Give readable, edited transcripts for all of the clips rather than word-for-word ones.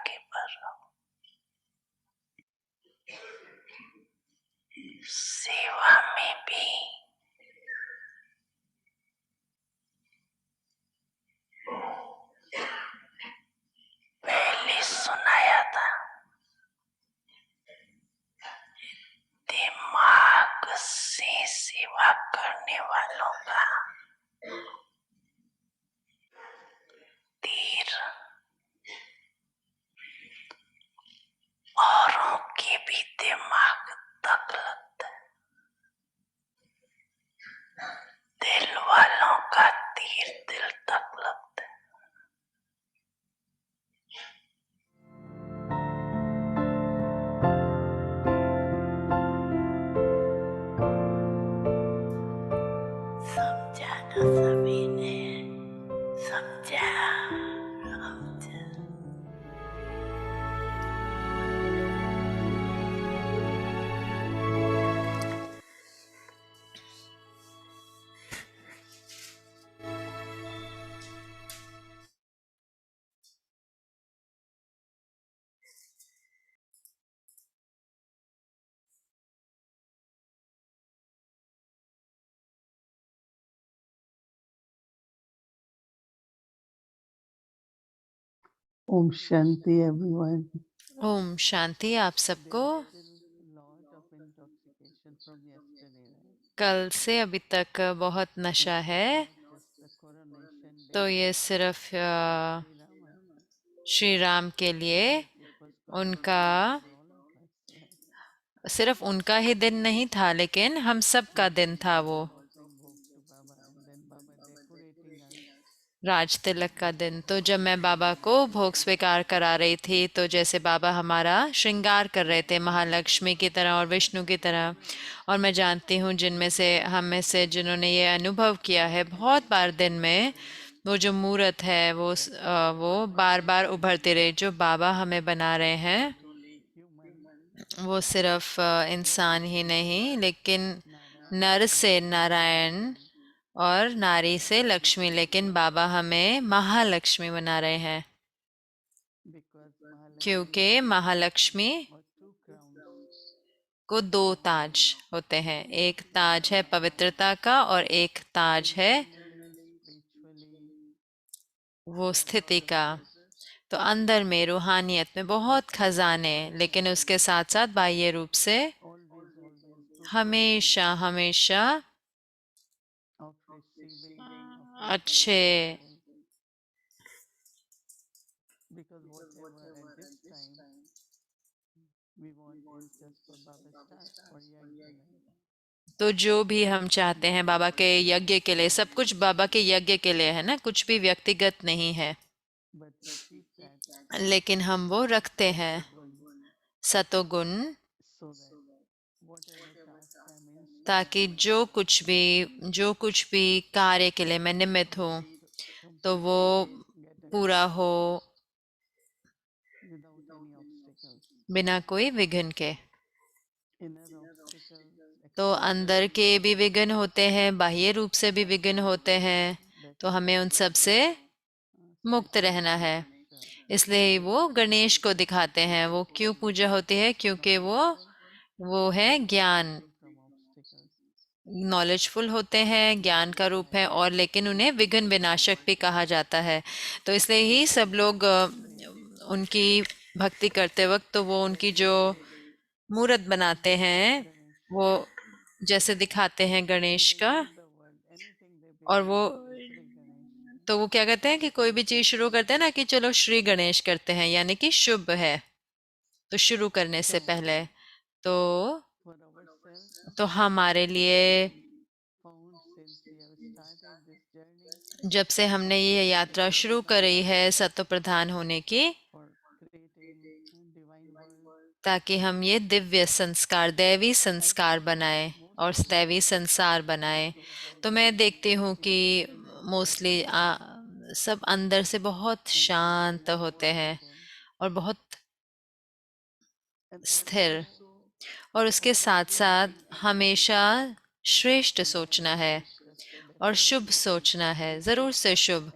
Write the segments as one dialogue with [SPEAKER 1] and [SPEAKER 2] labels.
[SPEAKER 1] के बढ़ो। सेवा में भी पहले सुनाया था, दिमाग से सेवा करने वालों का तीर औरों के भी दिमाग तक लगता है, दिल वालों का तीर दिल तक लगता है। समझा ना सभी ने? समझा?
[SPEAKER 2] ओम शांति एवरीवन।
[SPEAKER 3] ओम शांति आप सबको। कल से अभी तक बहुत नशा है, तो ये सिर्फ श्री राम के लिए, उनका सिर्फ उनका ही दिन नहीं था, लेकिन हम सब का दिन था। वो राज तिलक का दिन। तो जब मैं बाबा को भोग स्वीकार करा रही थी, तो जैसे बाबा हमारा श्रृंगार कर रहे थे महालक्ष्मी की तरह और विष्णु की तरह। और मैं जानती हूँ जिनमें से हम में से जिन्होंने ये अनुभव किया है बहुत बार दिन में, वो जो मूर्त है वो बार बार उभरते रहे। जो बाबा हमें बना रहे हैं वो सिर्फ इंसान ही नहीं, लेकिन नर से नारायण और नारी से लक्ष्मी, लेकिन बाबा हमें महालक्ष्मी बना रहे हैं, क्योंकि महालक्ष्मी को दो ताज होते हैं। एक ताज है पवित्रता का और एक ताज है वो स्थिति का। तो अंदर में रूहानियत में बहुत खजाने, लेकिन उसके साथ साथ बाह्य रूप से हमेशा हमेशा अच्छे तो जो भी हम चाहते हैं बाबा के यज्ञ के लिए, सब कुछ बाबा के यज्ञ के लिए है ना, कुछ भी व्यक्तिगत नहीं है, लेकिन हम वो रखते हैं सतोगुण, ताकि जो कुछ भी कार्य के लिए मैं निमित्त हूँ तो वो पूरा हो बिना कोई विघ्न के। तो अंदर के भी विघ्न होते हैं, बाह्य रूप से भी विघ्न होते हैं, तो हमें उन सब से मुक्त रहना है। इसलिए वो गणेश को दिखाते हैं। वो क्यों पूजा होती है? क्योंकि वो है ज्ञान, नॉलेजफुल होते हैं, ज्ञान का रूप है, और लेकिन उन्हें विघ्न विनाशक भी कहा जाता है। तो इसलिए ही सब लोग उनकी भक्ति करते वक्त तो वो उनकी जो मूर्त बनाते हैं वो जैसे दिखाते हैं गणेश का। और वो तो वो क्या कहते हैं कि कोई भी चीज शुरू करते हैं ना, कि चलो श्री गणेश करते हैं, यानी कि शुभ है। तो शुरू करने से पहले तो हमारे लिए जब से हमने ये यात्रा शुरू करी है सत्व प्रधान होने की, ताकि हम ये दिव्य संस्कार, दैवी संस्कार बनाए और दैवी संसार बनाए। तो मैं देखती हूँ कि मोस्टली सब अंदर से बहुत शांत होते हैं और बहुत स्थिर, और उसके साथ साथ हमेशा श्रेष्ठ सोचना है और शुभ सोचना है, जरूर से शुभ।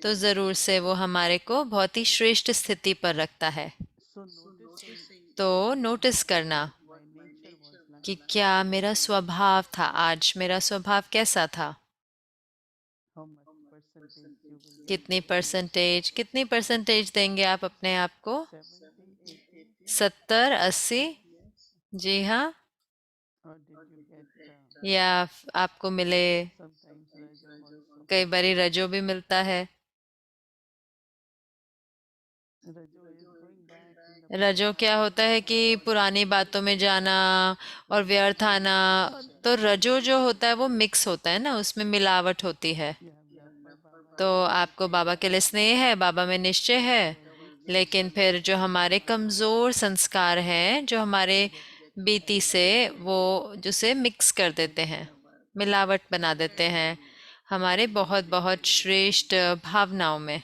[SPEAKER 3] तो जरूर से वो हमारे को बहुत ही श्रेष्ठ स्थिति पर रखता है।
[SPEAKER 2] So noticing
[SPEAKER 3] तो नोटिस करना
[SPEAKER 2] my nature was like
[SPEAKER 3] कि क्या मेरा स्वभाव था, आज मेरा स्वभाव कैसा था,
[SPEAKER 2] how much percentage you will give
[SPEAKER 3] कितनी परसेंटेज देंगे आप अपने आप को?
[SPEAKER 2] 70, 80,
[SPEAKER 3] 70, 80? जी हाँ।
[SPEAKER 2] or did you get
[SPEAKER 3] या आपको मिले,
[SPEAKER 2] sometimes Rajo also?
[SPEAKER 3] कई बारी रजो भी मिलता है।
[SPEAKER 2] Rajo is going back in the
[SPEAKER 3] रजो क्या होता है कि पुरानी बातों में जाना और व्यर्थ आना। तो रजो जो होता है वो मिक्स होता है ना, उसमें मिलावट होती है।
[SPEAKER 2] you have love for Baba
[SPEAKER 3] तो आपको बाबा के लिए स्नेह है, बाबा में निश्चय है, लेकिन फिर जो हमारे कमजोर संस्कार हैं, जो हमारे बीती से वो जिसे मिक्स कर देते हैं, मिलावट बना देते हैं हमारे बहुत बहुत श्रेष्ठ भावनाओं में।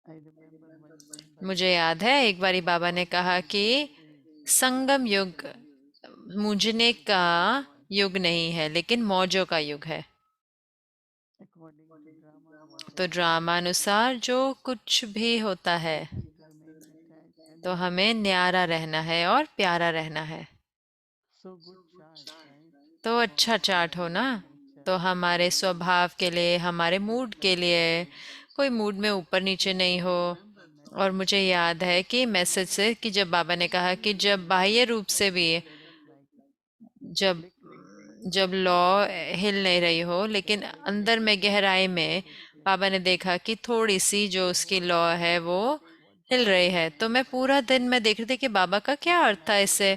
[SPEAKER 2] I remember one time Baba
[SPEAKER 3] मुझे याद है एक बारी बाबा ने कहा कि संगम युग मूंझने का युग नहीं है, लेकिन मौजों का युग है।
[SPEAKER 2] according to drama
[SPEAKER 3] तो
[SPEAKER 2] whatever
[SPEAKER 3] ड्रामा अनुसार जो कुछ भी होता है,
[SPEAKER 2] we have to remain attached and
[SPEAKER 3] तो
[SPEAKER 2] happy.
[SPEAKER 3] हमें न्यारा रहना है और प्यारा रहना है।
[SPEAKER 2] So good chart, right?
[SPEAKER 3] तो अच्छा चार्ट हो ना,
[SPEAKER 2] Nature.
[SPEAKER 3] तो हमारे स्वभाव के लिए, हमारे मूड के लिए, कोई मूड में ऊपर नीचे नहीं हो। और मुझे याद है कि मैसेज से कि जब बाबा ने कहा कि जब बाह्य रूप से भी,
[SPEAKER 2] There is like
[SPEAKER 3] जब जब लॉ हिल नहीं रही हो, लेकिन अंदर में गहराई में बाबा ने देखा कि थोड़ी सी जो उसकी लॉ है वो हिल रही है। तो मैं पूरा दिन में देख रही थी कि बाबा का क्या अर्थ था इससे।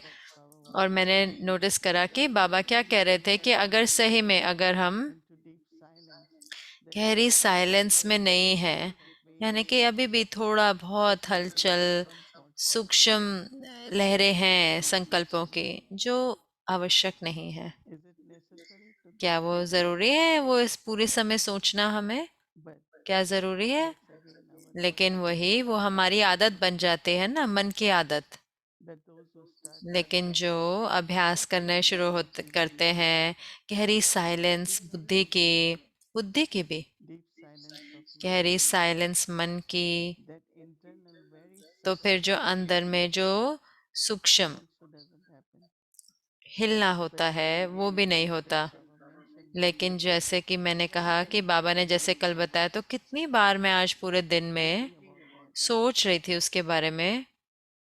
[SPEAKER 3] और मैंने नोटिस करा कि बाबा क्या कह रहे थे कि अगर सही में अगर हम
[SPEAKER 2] into deep silence that
[SPEAKER 3] गहरी साइलेंस में नहीं है, यानी कि अभी भी थोड़ा बहुत हलचल,
[SPEAKER 2] some thoughts
[SPEAKER 3] सूक्ष्म लहरें हैं संकल्पों की, जो आवश्यक नहीं है।
[SPEAKER 2] is it necessary to
[SPEAKER 3] क्या
[SPEAKER 2] think
[SPEAKER 3] वो जरूरी है वो इस पूरे समय सोचना हमें?
[SPEAKER 2] but
[SPEAKER 3] क्या जरूरी है?
[SPEAKER 2] that's again our
[SPEAKER 3] लेकिन वही वो हमारी आदत बन जाते हैं ना, मन की आदत।
[SPEAKER 2] that those who start
[SPEAKER 3] लेकिन जो अभ्यास करने शुरू होते करते हैं गहरी साइलेंस बुद्धि की भी,
[SPEAKER 2] deep silence of mind
[SPEAKER 3] गहरी साइलेंस मन की,
[SPEAKER 2] that internal very
[SPEAKER 3] तो
[SPEAKER 2] subtle
[SPEAKER 3] फिर जो अंदर में जो सूक्ष्म
[SPEAKER 2] also doesn't happen
[SPEAKER 3] हिलना
[SPEAKER 2] but
[SPEAKER 3] होता है वो भी नहीं होता।
[SPEAKER 2] as Baba mentioned
[SPEAKER 3] लेकिन जैसे कि मैंने कहा कि बाबा ने जैसे कल बताया, तो कितनी बार मैं आज पूरे दिन में
[SPEAKER 2] thinking about that
[SPEAKER 3] सोच रही थी उसके बारे में।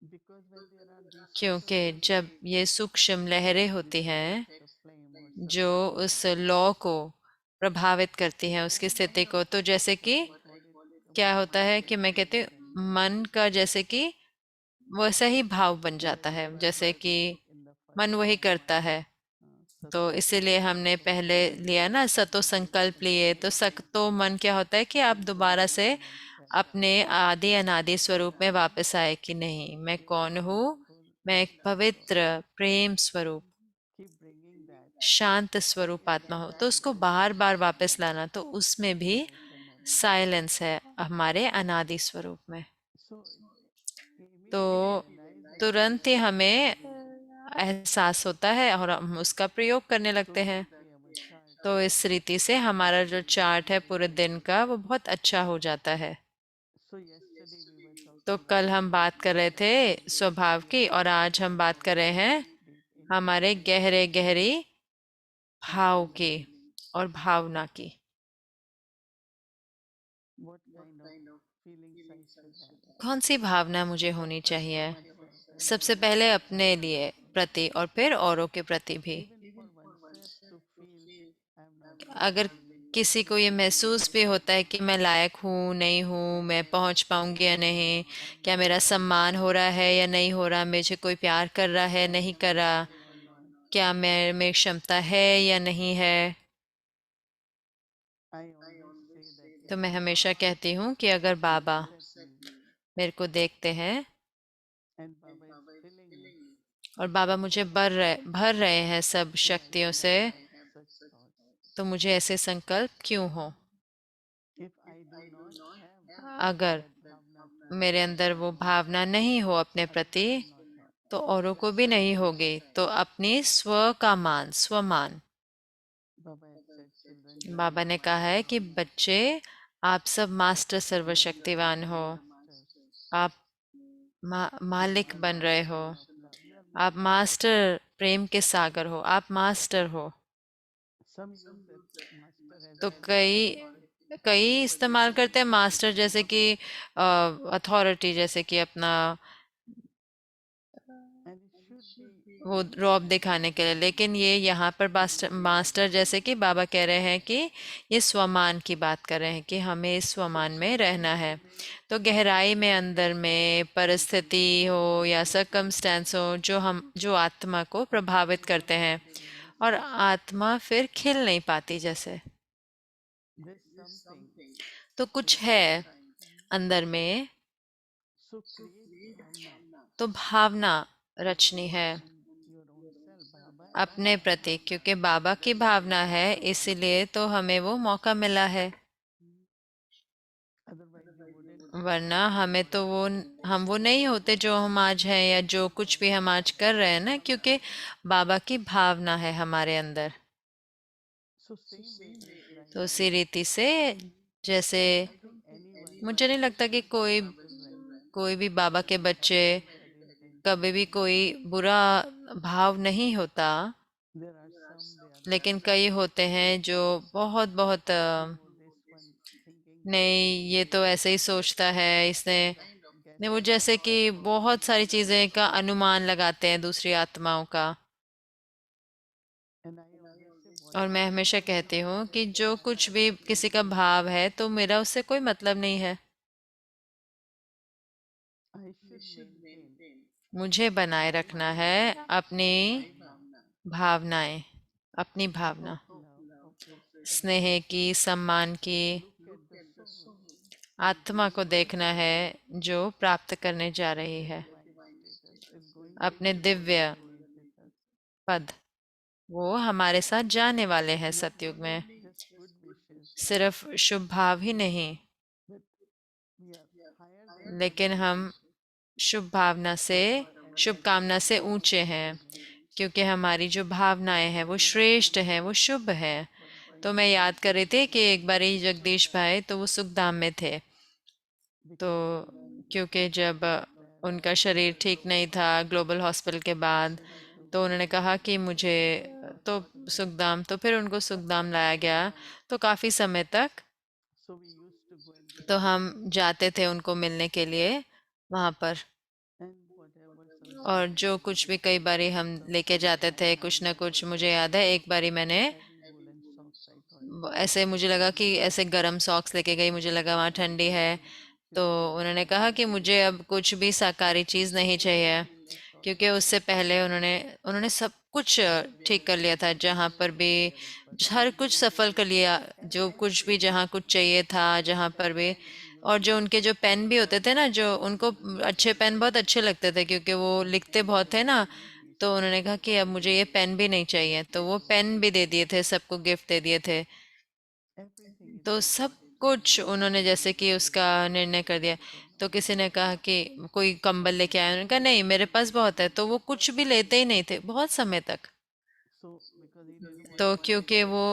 [SPEAKER 2] because when there are these
[SPEAKER 3] क्योंकि
[SPEAKER 2] subtle
[SPEAKER 3] जब ये सूक्ष्म लहरें होती हैं
[SPEAKER 2] the flame or
[SPEAKER 3] जो
[SPEAKER 2] subtle
[SPEAKER 3] उस लॉ को प्रभावित करती हैं, उसकी स्थिति को, तो जैसे कि
[SPEAKER 2] call it
[SPEAKER 3] क्या
[SPEAKER 2] mind
[SPEAKER 3] होता है कि मैं कहती हूँ मन का जैसे कि वैसा ही भाव बन जाता है, जैसे कि
[SPEAKER 2] spoke in the
[SPEAKER 3] मन
[SPEAKER 2] first
[SPEAKER 3] वही करता है। तो
[SPEAKER 2] satsang
[SPEAKER 3] इसीलिए हमने पहले लिया ना, सतो संकल्प लिए। तो सतो मन क्या होता है कि आप दोबारा से
[SPEAKER 2] oneself
[SPEAKER 3] अपने आदि अनादि स्वरूप में वापस आए कि नहीं, मैं कौन हूँ, मैं एक पवित्र प्रेम स्वरूप
[SPEAKER 2] keep bringing that
[SPEAKER 3] शांत स्वरूप आत्मा हूँ। तो उसको बार बार वापस लाना, तो उसमें भी
[SPEAKER 2] eternal
[SPEAKER 3] साइलेंस है हमारे अनादि स्वरूप में।
[SPEAKER 2] so
[SPEAKER 3] तो
[SPEAKER 2] immediately recognize that
[SPEAKER 3] तुरंत ही हमें एहसास होता है और हम उसका प्रयोग करने
[SPEAKER 2] so
[SPEAKER 3] लगते हैं।
[SPEAKER 2] quickly our chart
[SPEAKER 3] तो इस रीति से हमारा जो चार्ट है पूरे दिन का वो बहुत अच्छा हो जाता है।
[SPEAKER 2] so yesterday we were
[SPEAKER 3] तो
[SPEAKER 2] talking
[SPEAKER 3] कल
[SPEAKER 2] about
[SPEAKER 3] हम बात कर रहे थे स्वभाव की, और आज हम बात कर रहे हैं
[SPEAKER 2] deep
[SPEAKER 3] हमारे
[SPEAKER 2] internal
[SPEAKER 3] गहरे गहरी
[SPEAKER 2] and
[SPEAKER 3] भाव की
[SPEAKER 2] feelings
[SPEAKER 3] और भावना की।
[SPEAKER 2] what kind of feelings I should have
[SPEAKER 3] कौन सी भावना मुझे होनी
[SPEAKER 2] first for
[SPEAKER 3] चाहिए?
[SPEAKER 2] myself and
[SPEAKER 3] सबसे
[SPEAKER 2] others
[SPEAKER 3] पहले अपने लिए प्रति और फिर औरों के प्रति भी।
[SPEAKER 2] even for oneself to feel I'm not
[SPEAKER 3] अगर
[SPEAKER 2] worthy
[SPEAKER 3] किसी को ये महसूस भी होता है कि मैं लायक हूँ नहीं हूँ, मैं पहुँच पाऊंगी या नहीं, क्या मेरा सम्मान हो रहा है या नहीं हो रहा, मुझे कोई प्यार कर रहा है नहीं कर रहा,
[SPEAKER 2] or not
[SPEAKER 3] क्या मैं में क्षमता है या नहीं है।
[SPEAKER 2] I always say that if
[SPEAKER 3] तो मैं
[SPEAKER 2] Baba
[SPEAKER 3] हमेशा कहती हूँ कि अगर बाबा
[SPEAKER 2] looks at me
[SPEAKER 3] मेरे को देखते हैं
[SPEAKER 2] and Baba is filling me
[SPEAKER 3] और बाबा मुझे भर रहे हैं सब
[SPEAKER 2] so why
[SPEAKER 3] शक्तियों
[SPEAKER 2] should
[SPEAKER 3] से,
[SPEAKER 2] I have such thoughts
[SPEAKER 3] तो मुझे ऐसे संकल्प क्यों हो?
[SPEAKER 2] if I do not have
[SPEAKER 3] अगर
[SPEAKER 2] that bhavna towards
[SPEAKER 3] मेरे अंदर
[SPEAKER 2] myself
[SPEAKER 3] वो भावना नहीं हो अपने
[SPEAKER 2] others
[SPEAKER 3] प्रति,
[SPEAKER 2] will not have
[SPEAKER 3] तो औरों को भी नहीं होगी। तो अपनी स्व का मान, स्वमान,
[SPEAKER 2] Baba had said children should
[SPEAKER 3] बाबा ने
[SPEAKER 2] remain
[SPEAKER 3] कहा है कि
[SPEAKER 2] humble
[SPEAKER 3] बच्चे आप सब मास्टर सर्वशक्तिवान हो, आप मालिक बन रहे हो, आप मास्टर प्रेम के सागर हो, आप मास्टर हो।
[SPEAKER 2] Some use that master as
[SPEAKER 3] तो
[SPEAKER 2] an
[SPEAKER 3] कई
[SPEAKER 2] authority,
[SPEAKER 3] कई इस्तेमाल करते हैं मास्टर जैसे कि अथॉरिटी, जैसे कि अपना
[SPEAKER 2] and it should be
[SPEAKER 3] वो रौब दिखाने के लिए। लेकिन ये यहाँ पर मास्टर मास्टर जैसे कि बाबा कह रहे हैं कि ये स्वमान की बात कर रहे हैं कि हमें इस स्वमान में रहना है। तो गहराई में अंदर में परिस्थिति हो या सर्कमस्टेंस हो जो आत्मा को प्रभावित करते हैं, और आत्मा फिर खिल नहीं पाती जैसे।
[SPEAKER 2] there's something.
[SPEAKER 3] तो कुछ है अंदर में,
[SPEAKER 2] So create bhavna
[SPEAKER 3] तो भावना रचनी है
[SPEAKER 2] in your own self, Baba, and
[SPEAKER 3] अपने
[SPEAKER 2] Baba.
[SPEAKER 3] प्रति, क्योंकि बाबा की भावना है इसलिए तो हमें वो मौका मिला है।
[SPEAKER 2] Otherwise, you wouldn't be
[SPEAKER 3] वरना
[SPEAKER 2] able to
[SPEAKER 3] हमें तो
[SPEAKER 2] create.
[SPEAKER 3] हम वो नहीं होते जो हम आज हैं, या जो कुछ भी हम आज कर रहे हैं ना, क्योंकि बाबा की भावना है हमारे अंदर।
[SPEAKER 2] So same way, just like
[SPEAKER 3] तो उसी रीति से जैसे
[SPEAKER 2] I think anyone
[SPEAKER 3] मुझे नहीं लगता कि
[SPEAKER 2] as well
[SPEAKER 3] कोई भी बाबा के बच्चे,
[SPEAKER 2] has bad intention.
[SPEAKER 3] कभी भी कोई बुरा भाव नहीं होता।
[SPEAKER 2] There are some, they are
[SPEAKER 3] लेकिन
[SPEAKER 2] very
[SPEAKER 3] कई होते हैं जो बहुत बहुत
[SPEAKER 2] oh this one thinking this way,
[SPEAKER 3] नहीं, ये तो ऐसे ही सोचता है, इसने
[SPEAKER 2] kind of get
[SPEAKER 3] नहीं, वो जैसे कि बहुत सारी चीजें का अनुमान लगाते हैं दूसरी आत्माओं का।
[SPEAKER 2] and I always say
[SPEAKER 3] और मैं
[SPEAKER 2] whatever
[SPEAKER 3] हमेशा
[SPEAKER 2] is
[SPEAKER 3] कहती हूँ
[SPEAKER 2] supposed
[SPEAKER 3] कि
[SPEAKER 2] to
[SPEAKER 3] जो
[SPEAKER 2] be
[SPEAKER 3] कुछ भी किसी का भाव है तो मेरा उससे कोई मतलब नहीं है।
[SPEAKER 2] I should maintain
[SPEAKER 3] मुझे बनाए
[SPEAKER 2] my
[SPEAKER 3] रखना है
[SPEAKER 2] bhavna
[SPEAKER 3] अपनी
[SPEAKER 2] my bhavna
[SPEAKER 3] भावनाएं, अपनी
[SPEAKER 2] of
[SPEAKER 3] Bhavna
[SPEAKER 2] love, of respect.
[SPEAKER 3] स्नेह की, सम्मान की।
[SPEAKER 2] Look at the soul,
[SPEAKER 3] आत्मा को देखना है जो प्राप्त करने जा रही
[SPEAKER 2] their
[SPEAKER 3] है
[SPEAKER 2] divine status is going to
[SPEAKER 3] अपने
[SPEAKER 2] go and
[SPEAKER 3] Divya
[SPEAKER 2] live with us.
[SPEAKER 3] पद। वो हमारे साथ जाने वाले हैं सतयुग
[SPEAKER 2] Not
[SPEAKER 3] में।
[SPEAKER 2] only just good wishes,
[SPEAKER 3] सिर्फ शुभ भाव ही नहीं,
[SPEAKER 2] but we are higher than good
[SPEAKER 3] लेकिन
[SPEAKER 2] wishes.
[SPEAKER 3] हम शुभ भावना से,
[SPEAKER 2] Our
[SPEAKER 3] शुभ
[SPEAKER 2] essence
[SPEAKER 3] कामना से
[SPEAKER 2] is
[SPEAKER 3] ऊंचे हैं,
[SPEAKER 2] good.
[SPEAKER 3] क्योंकि हमारी जो भावनाएं हैं वो श्रेष्ठ हैं, वो शुभ हैं। तो मैं याद कर रही थी कि एक बार ही जगदीश भाई तो वो सुखधाम में थे, तो
[SPEAKER 2] Because he
[SPEAKER 3] क्योंकि जब
[SPEAKER 2] felt bad
[SPEAKER 3] उनका
[SPEAKER 2] after
[SPEAKER 3] शरीर ठीक नहीं था ग्लोबल हॉस्पिटल के बाद,
[SPEAKER 2] Ashram to
[SPEAKER 3] तो उन्होंने कहा कि मुझे तो सुखधाम, तो फिर उनको सुखधाम लाया गया। तो काफ़ी समय तक
[SPEAKER 2] so we used to go and
[SPEAKER 3] तो
[SPEAKER 2] visit
[SPEAKER 3] हम जाते थे उनको मिलने के लिए वहाँ पर।
[SPEAKER 2] and whatever
[SPEAKER 3] और
[SPEAKER 2] sometimes
[SPEAKER 3] जो कुछ भी कई बारी हम लेके जाते थे कुछ ना कुछ, मुझे याद है एक बारी मैंने
[SPEAKER 2] heavy woolen socks I thought
[SPEAKER 3] ऐसे, मुझे लगा कि ऐसे गरम सॉक्स लेके गई, मुझे लगा वहाँ ठंडी है। तो उन्होंने कहा कि मुझे अब कुछ भी शाकाहारी चीज़ नहीं चाहिए, क्योंकि उससे पहले उन्होंने उन्होंने सब कुछ ठीक कर लिया था, जहाँ पर भी हर कुछ सफल कर लिया, जो कुछ भी जहाँ कुछ चाहिए था जहाँ पर भी। और जो उनके जो पेन भी होते थे ना, जो उनको अच्छे पेन बहुत अच्छे लगते थे क्योंकि वो लिखते बहुत थे ना, तो उन्होंने कहा कि अब मुझे ये पेन भी नहीं चाहिए, तो वो पेन भी दे दिए थे, सबको गिफ्ट दे दिए थे।
[SPEAKER 2] everything is
[SPEAKER 3] तो
[SPEAKER 2] given
[SPEAKER 3] सब कुछ उन्होंने जैसे कि उसका निर्णय कर दिया। तो किसी ने कहा कि कोई कंबल लेके आया, उन्होंने कहा नहीं मेरे पास बहुत है, तो वो कुछ भी लेते ही नहीं थे बहुत समय तक।
[SPEAKER 2] so because he didn't want
[SPEAKER 3] तो
[SPEAKER 2] to
[SPEAKER 3] क्योंकि वो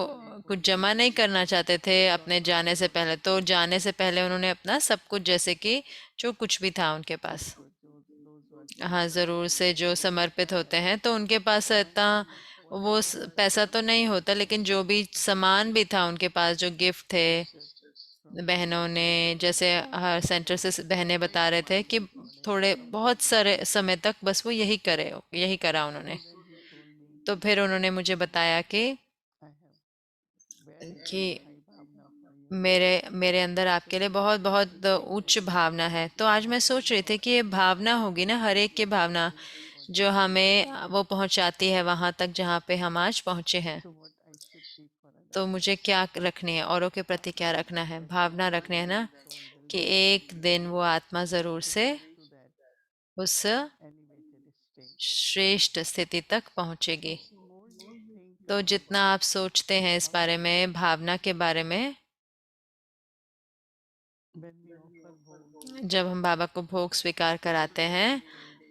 [SPEAKER 3] कुछ
[SPEAKER 2] deposit
[SPEAKER 3] जमा नहीं करना चाहते थे अपने जाने से पहले, तो जाने से पहले उन्होंने अपना सब कुछ, जैसे कि जो कुछ भी था उनके
[SPEAKER 2] सब
[SPEAKER 3] पास,
[SPEAKER 2] कुछ those who are
[SPEAKER 3] हाँ
[SPEAKER 2] devoted
[SPEAKER 3] ज़रूर से जो समर्पित होते हैं, तो उनके पास इतना वो पैसा तो नहीं होता, लेकिन जो भी सामान भी था उनके पास, जो गिफ्ट थे
[SPEAKER 2] gifted from
[SPEAKER 3] बहनों ने, जैसे हर सेंटर से बहनें बता रहे थे कि थोड़े बहुत सारे समय तक बस वो यही करा उन्होंने।
[SPEAKER 2] and then he told me
[SPEAKER 3] तो फिर उन्होंने मुझे बताया कि
[SPEAKER 2] I have very
[SPEAKER 3] कि
[SPEAKER 2] very high bhavna for you
[SPEAKER 3] मेरे मेरे अंदर आपके लिए बहुत बहुत उच्च भावना है। तो आज मैं सोच रही थी कि ये भावना होगी ना, हर एक की भावना जो हमें वो पहुंचाती है वहां तक जहाँ पे हम आज पहुंचे हैं।
[SPEAKER 2] so what I should keep for
[SPEAKER 3] तो
[SPEAKER 2] others
[SPEAKER 3] मुझे क्या रखनी है, औरों के प्रति क्या रखना है, भावना रखनी है ना,
[SPEAKER 2] that soul will
[SPEAKER 3] कि
[SPEAKER 2] one day
[SPEAKER 3] एक दिन वो आत्मा जरूर से
[SPEAKER 2] reach to that
[SPEAKER 3] उस
[SPEAKER 2] elevated state.
[SPEAKER 3] श्रेष्ठ स्थिति तक
[SPEAKER 2] So
[SPEAKER 3] पहुंचेगी।
[SPEAKER 2] more you think
[SPEAKER 3] तो
[SPEAKER 2] about
[SPEAKER 3] जितना आप सोचते हैं इस बारे में, भावना के बारे में,
[SPEAKER 2] when we offer bhog,
[SPEAKER 3] जब हम बाबा को भोग स्वीकार कराते हैं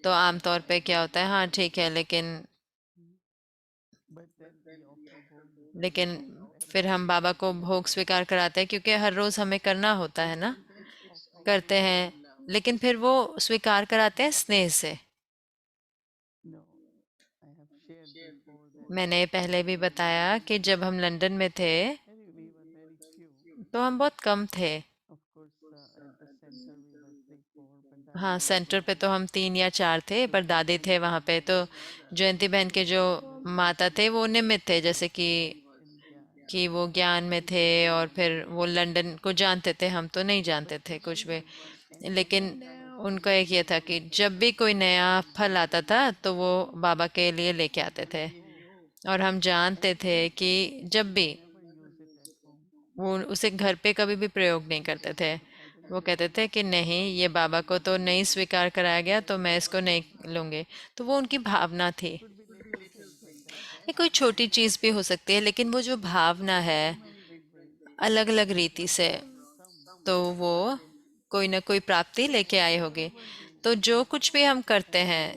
[SPEAKER 3] तो आमतौर पे क्या होता है, हाँ ठीक है, लेकिन
[SPEAKER 2] but then we offer bhog
[SPEAKER 3] लेकिन
[SPEAKER 2] without
[SPEAKER 3] फिर हम बाबा को भोग स्वीकार कराते हैं, क्योंकि हर रोज हमें करना होता है ना, करते हैं, लेकिन फिर वो स्वीकार कराते हैं स्नेह से।
[SPEAKER 2] No, I have shared before that
[SPEAKER 3] मैंने पहले भी बताया कि जब हम लंदन में थे
[SPEAKER 2] we were very few.
[SPEAKER 3] तो हम बहुत कम थे।
[SPEAKER 2] Of course, at the center we were 3, 4, but
[SPEAKER 3] हाँ,
[SPEAKER 2] Dadi was
[SPEAKER 3] सेंटर पे तो हम 3 या 4 थे, पर दादी थे वहाँ पे। तो जयंती बहन के जो माता थे वो निमित्त थे, जैसे
[SPEAKER 2] in Gyan.
[SPEAKER 3] कि वो ज्ञान में थे, और फिर वो लंदन को जानते थे, हम तो नहीं जानते थे कुछ भी।
[SPEAKER 2] Any
[SPEAKER 3] लेकिन
[SPEAKER 2] flower
[SPEAKER 3] उनका एक ये था कि जब भी कोई नया फल आता था तो वो बाबा के लिए लेके आते थे, और हम जानते थे कि जब भी
[SPEAKER 2] never use it at home.
[SPEAKER 3] वो उसे घर पे कभी भी प्रयोग नहीं करते थे। वो कहते थे कि नहीं, ये बाबा को तो नहीं स्वीकार कराया गया तो मैं इसको नहीं लूंगी। तो वो उनकी भावना थी।
[SPEAKER 2] Could be little things like that, right?
[SPEAKER 3] ये कोई छोटी चीज भी हो सकती है, लेकिन वो जो भावना है
[SPEAKER 2] Big ways.
[SPEAKER 3] अलग अलग रीति से,
[SPEAKER 2] Some
[SPEAKER 3] तो वो कोई ना कोई प्राप्ति लेके आई होगी। तो जो कुछ भी हम करते हैं,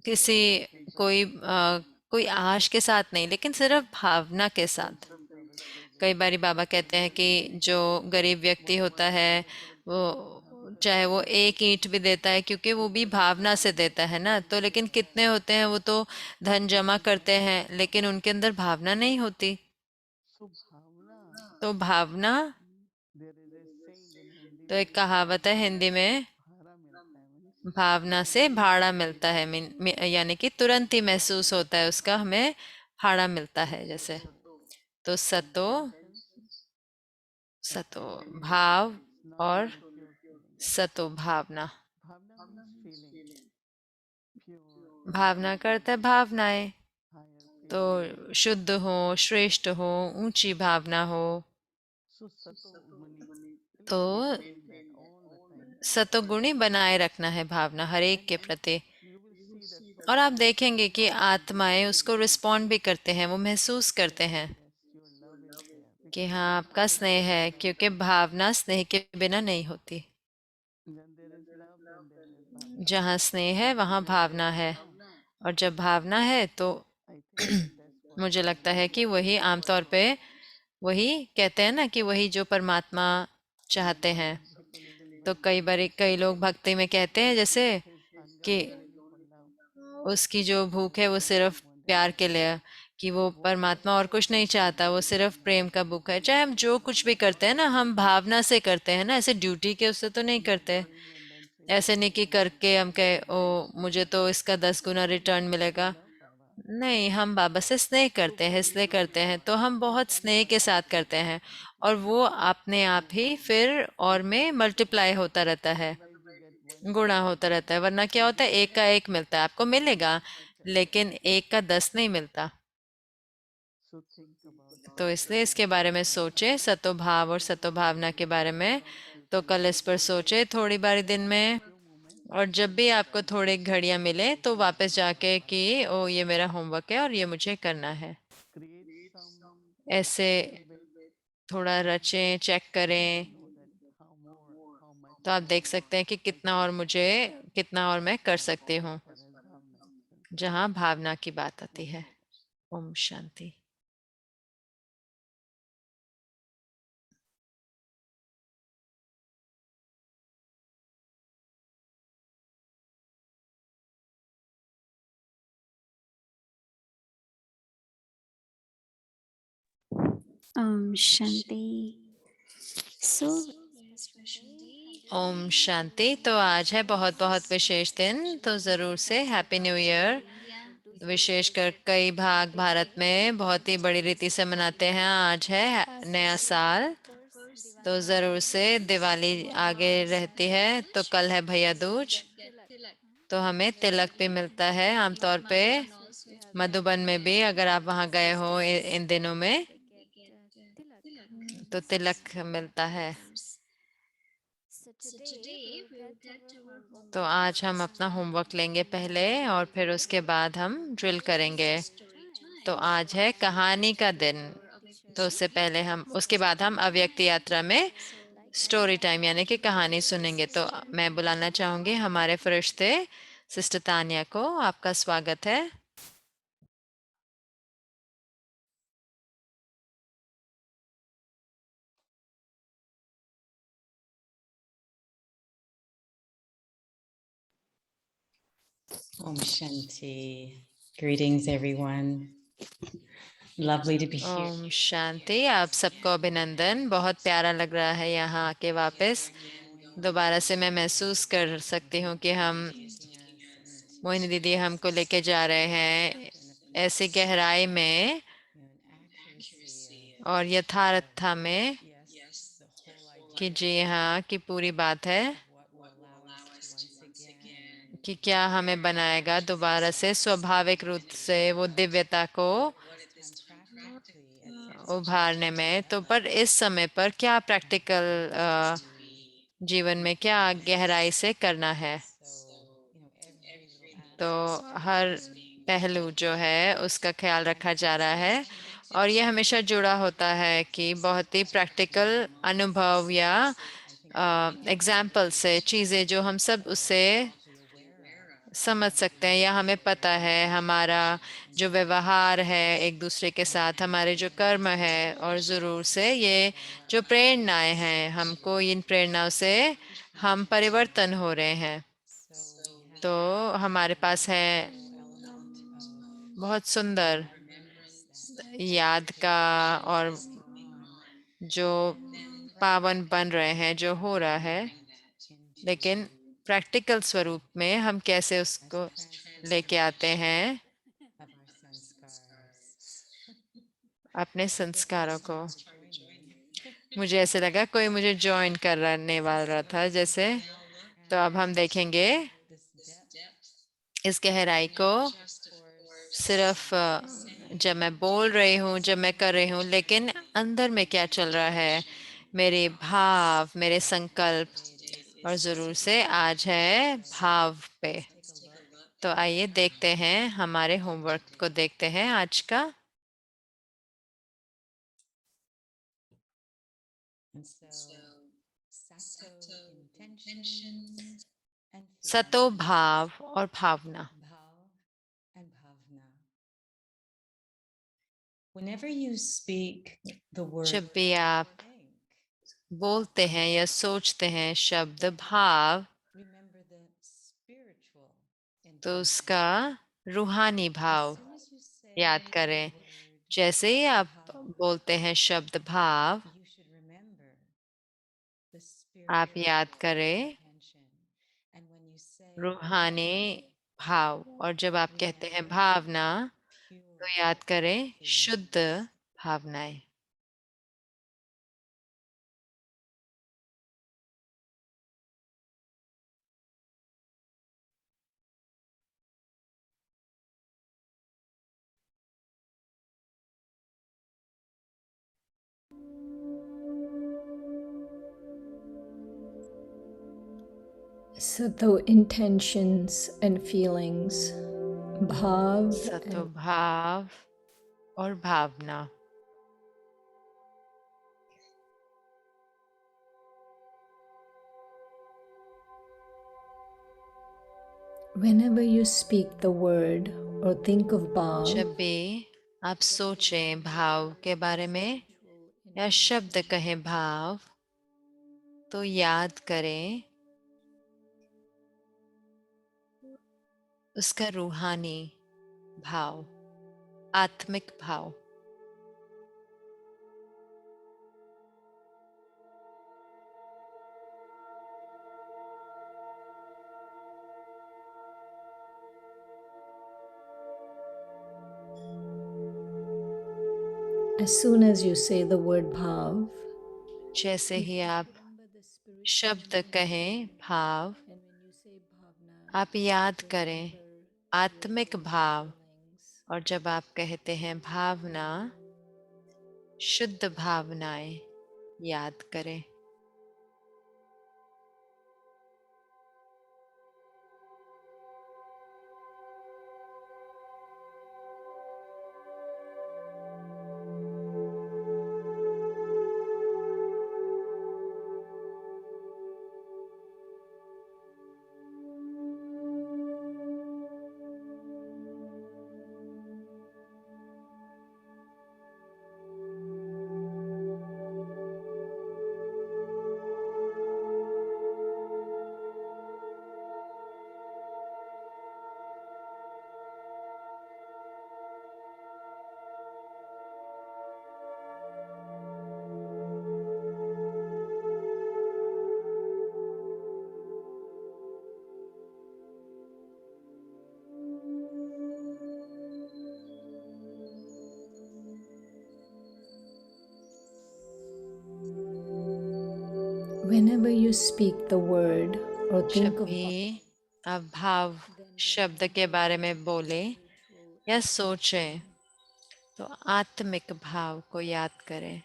[SPEAKER 3] किसी कोई आश के साथ नहीं, लेकिन सिर्फ भावना के साथ।
[SPEAKER 2] Baba's presence.
[SPEAKER 3] कई बारी बाबा कहते हैं कि जो गरीब व्यक्ति होता है वो चाहे वो एक ईंट भी देता है, क्योंकि वो भी भावना से देता है ना। तो लेकिन कितने होते हैं वो तो धन जमा करते हैं, लेकिन उनके अंदर भावना नहीं होती।
[SPEAKER 2] So bhavna,
[SPEAKER 3] तो भावना,
[SPEAKER 2] there is a saying in Hindi
[SPEAKER 3] तो एक
[SPEAKER 2] में
[SPEAKER 3] कहावत है हिंदी में,
[SPEAKER 2] bhara milta hai means
[SPEAKER 3] भावना से भाड़ा मिलता है। यानी कि तुरंत ही महसूस होता है उसका, हमें भाड़ा मिलता है जैसे। तो सतो,
[SPEAKER 2] sense
[SPEAKER 3] सतो भाव,
[SPEAKER 2] it's not
[SPEAKER 3] और
[SPEAKER 2] only pure feeling.
[SPEAKER 3] सतो भावना।
[SPEAKER 2] Bhavna means feeling, pure,
[SPEAKER 3] भावना करता है भावनाएं,
[SPEAKER 2] higher feeling.
[SPEAKER 3] तो शुद्ध हो, श्रेष्ठ हो, ऊंची भावना हो।
[SPEAKER 2] So sato guni,
[SPEAKER 3] तो
[SPEAKER 2] maintain that all the time.
[SPEAKER 3] सतोगुणी बनाए रखना है भावना हर एक के प्रति।
[SPEAKER 2] You will see that
[SPEAKER 3] और आप
[SPEAKER 2] person,
[SPEAKER 3] देखेंगे कि आत्माएं उसको रिस्पॉन्ड भी करते हैं, वो महसूस करते हैं
[SPEAKER 2] yes, your love is there
[SPEAKER 3] कि
[SPEAKER 2] because
[SPEAKER 3] हाँ आपका स्नेह है, क्योंकि भावना स्नेह के बिना नहीं होती।
[SPEAKER 2] when there is love, then there is bhavna.
[SPEAKER 3] जहाँ स्नेह है वहाँ भावना है, और जब भावना है तो
[SPEAKER 2] I think that's what
[SPEAKER 3] मुझे लगता है कि वही आमतौर पे, वही कहते हैं ना कि वही जो परमात्मा चाहते हैं।
[SPEAKER 2] people is in
[SPEAKER 3] तो
[SPEAKER 2] bhakti.
[SPEAKER 3] कई बार कई लोग भक्ति में कहते हैं जैसे
[SPEAKER 2] His hunger
[SPEAKER 3] कि
[SPEAKER 2] is only for love.
[SPEAKER 3] उसकी जो भूख है वो सिर्फ प्यार के लिए है, कि वो परमात्मा और कुछ नहीं चाहता, वो सिर्फ प्रेम का भूख है। चाहे हम जो कुछ भी करते हैं ना, हम भावना से करते हैं ना, ऐसे ड्यूटी के उससे तो नहीं करते।
[SPEAKER 2] Doing and then say,
[SPEAKER 3] ऐसे नहीं कि करके हम कहे ओ मुझे तो इसका 10 गुना रिटर्न
[SPEAKER 2] we
[SPEAKER 3] मिलेगा।
[SPEAKER 2] love Baba.
[SPEAKER 3] नहीं, हम बाबा से स्नेह करते हैं, इसलिए करते हैं, तो हम बहुत स्नेह के साथ करते हैं, और वो अपने आप ही फिर और में मल्टीप्लाई होता रहता है,
[SPEAKER 2] Otherwise, you get one
[SPEAKER 3] गुणा
[SPEAKER 2] and
[SPEAKER 3] होता रहता है। वरना क्या होता है, एक का एक मिलता है, आपको मिलेगा, लेकिन एक का 10 नहीं मिलता।
[SPEAKER 2] so think about
[SPEAKER 3] तो
[SPEAKER 2] that.
[SPEAKER 3] इसलिए इसके बारे में सोचे, सतोभाव और सतोभावना के बारे में। तो कल इस पर सोचे थोड़ी बारी दिन में,
[SPEAKER 2] Few moments,
[SPEAKER 3] और जब भी आपको थोड़ी घड़ियां मिले तो वापस जाके कि ओ ये मेरा होमवर्क है और ये मुझे करना है,
[SPEAKER 2] create some
[SPEAKER 3] ऐसे
[SPEAKER 2] little bit,
[SPEAKER 3] थोड़ा रचें, चेक
[SPEAKER 2] then you
[SPEAKER 3] करें।
[SPEAKER 2] know that how more, how much
[SPEAKER 3] तो आप
[SPEAKER 2] more
[SPEAKER 3] देख सकते हैं कि कितना और मैं कर सकती
[SPEAKER 2] as
[SPEAKER 3] हूँ,
[SPEAKER 2] far as bhavna is concerned.
[SPEAKER 3] जहाँ भावना की बात आती
[SPEAKER 2] Om
[SPEAKER 3] है।
[SPEAKER 2] Shanti.
[SPEAKER 3] Om Shanti.
[SPEAKER 4] Shanti. So,
[SPEAKER 3] Om Shanti. तो आज है बहुत बहुत विशेष दिन, तो ज़रूर से हैप्पी न्यू ईयर। विशेषकर कई भाग भारत में बहुत ही बड़ी रीति से मनाते हैं। आज है नया साल, तो ज़रूर से दिवाली आगे रहती है। तो कल है भैया दूज, तो हमें तिलक भी मिलता है आमतौर पे। मधुबन में भी अगर आप वहाँ गए हो इन दिनों में, तो तिलक मिलता है। तो आज हम अपना होमवर्क लेंगे पहले, और फिर उसके बाद हम ड्रिल करेंगे। तो आज है कहानी का दिन, तो उससे पहले हम, उसके बाद हम अव्यक्त यात्रा में स्टोरी टाइम यानी कि कहानी सुनेंगे। तो मैं बुलाना चाहूंगी हमारे फरिश्ते सिस्टर तानिया को। आपका स्वागत है।
[SPEAKER 5] Om Shanti. Greetings, everyone. Lovely to be here.
[SPEAKER 3] Om Shanti. आप सबको अभिनंदन। बहुत प्यारा लग रहा है यहाँ आके वापस। दोबारा से मैं महसूस कर सकती हूँ कि हम मोहिनी दीदी हमको लेके जा रहे हैं ऐसी गहराई में और यथार्थता में कि जी हाँ कि पूरी बात है कि क्या हमें बनाएगा दोबारा से स्वाभाविक रूप से वो दिव्यता को उभारने में। तो पर इस समय पर क्या प्रैक्टिकल जीवन में क्या गहराई से करना है। तो हर पहलू जो है उसका ख्याल रखा जा रहा है और ये हमेशा जुड़ा होता है कि बहुत ही प्रैक्टिकल अनुभव या एग्जाम्पल से चीज़ें जो हम सब उससे समझ सकते हैं या हमें पता है। हमारा जो व्यवहार है एक दूसरे के साथ, हमारे जो कर्म है और ज़रूर से ये जो प्रेरणाएं हैं, हमको इन प्रेरणाओं से हम परिवर्तन हो रहे हैं। तो हमारे पास है बहुत सुंदर याद का और जो पावन बन रहे हैं, जो हो रहा है, लेकिन प्रैक्टिकल स्वरूप में हम कैसे उसको लेके आते हैं अपने संस्कारों को। मुझे ऐसे लगा कोई मुझे ज्वाइन करने वाला था जैसे। तो अब हम देखेंगे इस गहराई को सिर्फ जब मैं बोल रही हूँ, जब मैं कर रही हूँ, लेकिन अंदर में क्या चल रहा है, मेरे भाव, मेरे संकल्प। और जरूर से आज है भाव पे। तो आइए देखते हैं, हमारे होमवर्क को देखते हैं आज का। सतो भाव और भावना।
[SPEAKER 5] Whenever you speak the word,
[SPEAKER 3] जब भी आप बोलते हैं या सोचते हैं शब्द भाव,
[SPEAKER 5] remember the spiritual
[SPEAKER 3] तो
[SPEAKER 5] intention.
[SPEAKER 3] उसका रूहानी भाव
[SPEAKER 5] As soon as you say
[SPEAKER 3] याद
[SPEAKER 5] the
[SPEAKER 3] करें।
[SPEAKER 5] word
[SPEAKER 3] जैसे ही आप
[SPEAKER 5] भाव,
[SPEAKER 3] बोलते हैं शब्द भाव,
[SPEAKER 5] you should remember the
[SPEAKER 3] आप
[SPEAKER 5] spiritual
[SPEAKER 3] याद करें
[SPEAKER 5] intention. And when you say
[SPEAKER 3] रूहानी भाव। और जब आप कहते हैं भावना, तो
[SPEAKER 5] pure
[SPEAKER 3] याद करें
[SPEAKER 5] feelings.
[SPEAKER 3] शुद्ध भावनाएं।
[SPEAKER 4] Subtle intentions and feelings, bhav
[SPEAKER 3] सतो
[SPEAKER 4] and
[SPEAKER 3] भाव और भावना।
[SPEAKER 4] whenever you speak the word or think of bhav,
[SPEAKER 3] जब भी आप सोचें भाव के बारे में या शब्द कहें भाव, तो याद करें उसका रूहानी भाव, आत्मिक भाव।
[SPEAKER 4] as soon as you say the word bhav,
[SPEAKER 3] जैसे ही आप शब्द कहें भाव, आप याद करें आत्मिक भाव। और जब आप कहते हैं भावना, शुद्ध भावनाएं याद करें।
[SPEAKER 4] Whenever you speak the word or
[SPEAKER 3] जब
[SPEAKER 4] think of
[SPEAKER 3] भी आप भाव शब्द के बारे में बोले या सोचें तो आत्मिक भाव को याद करें।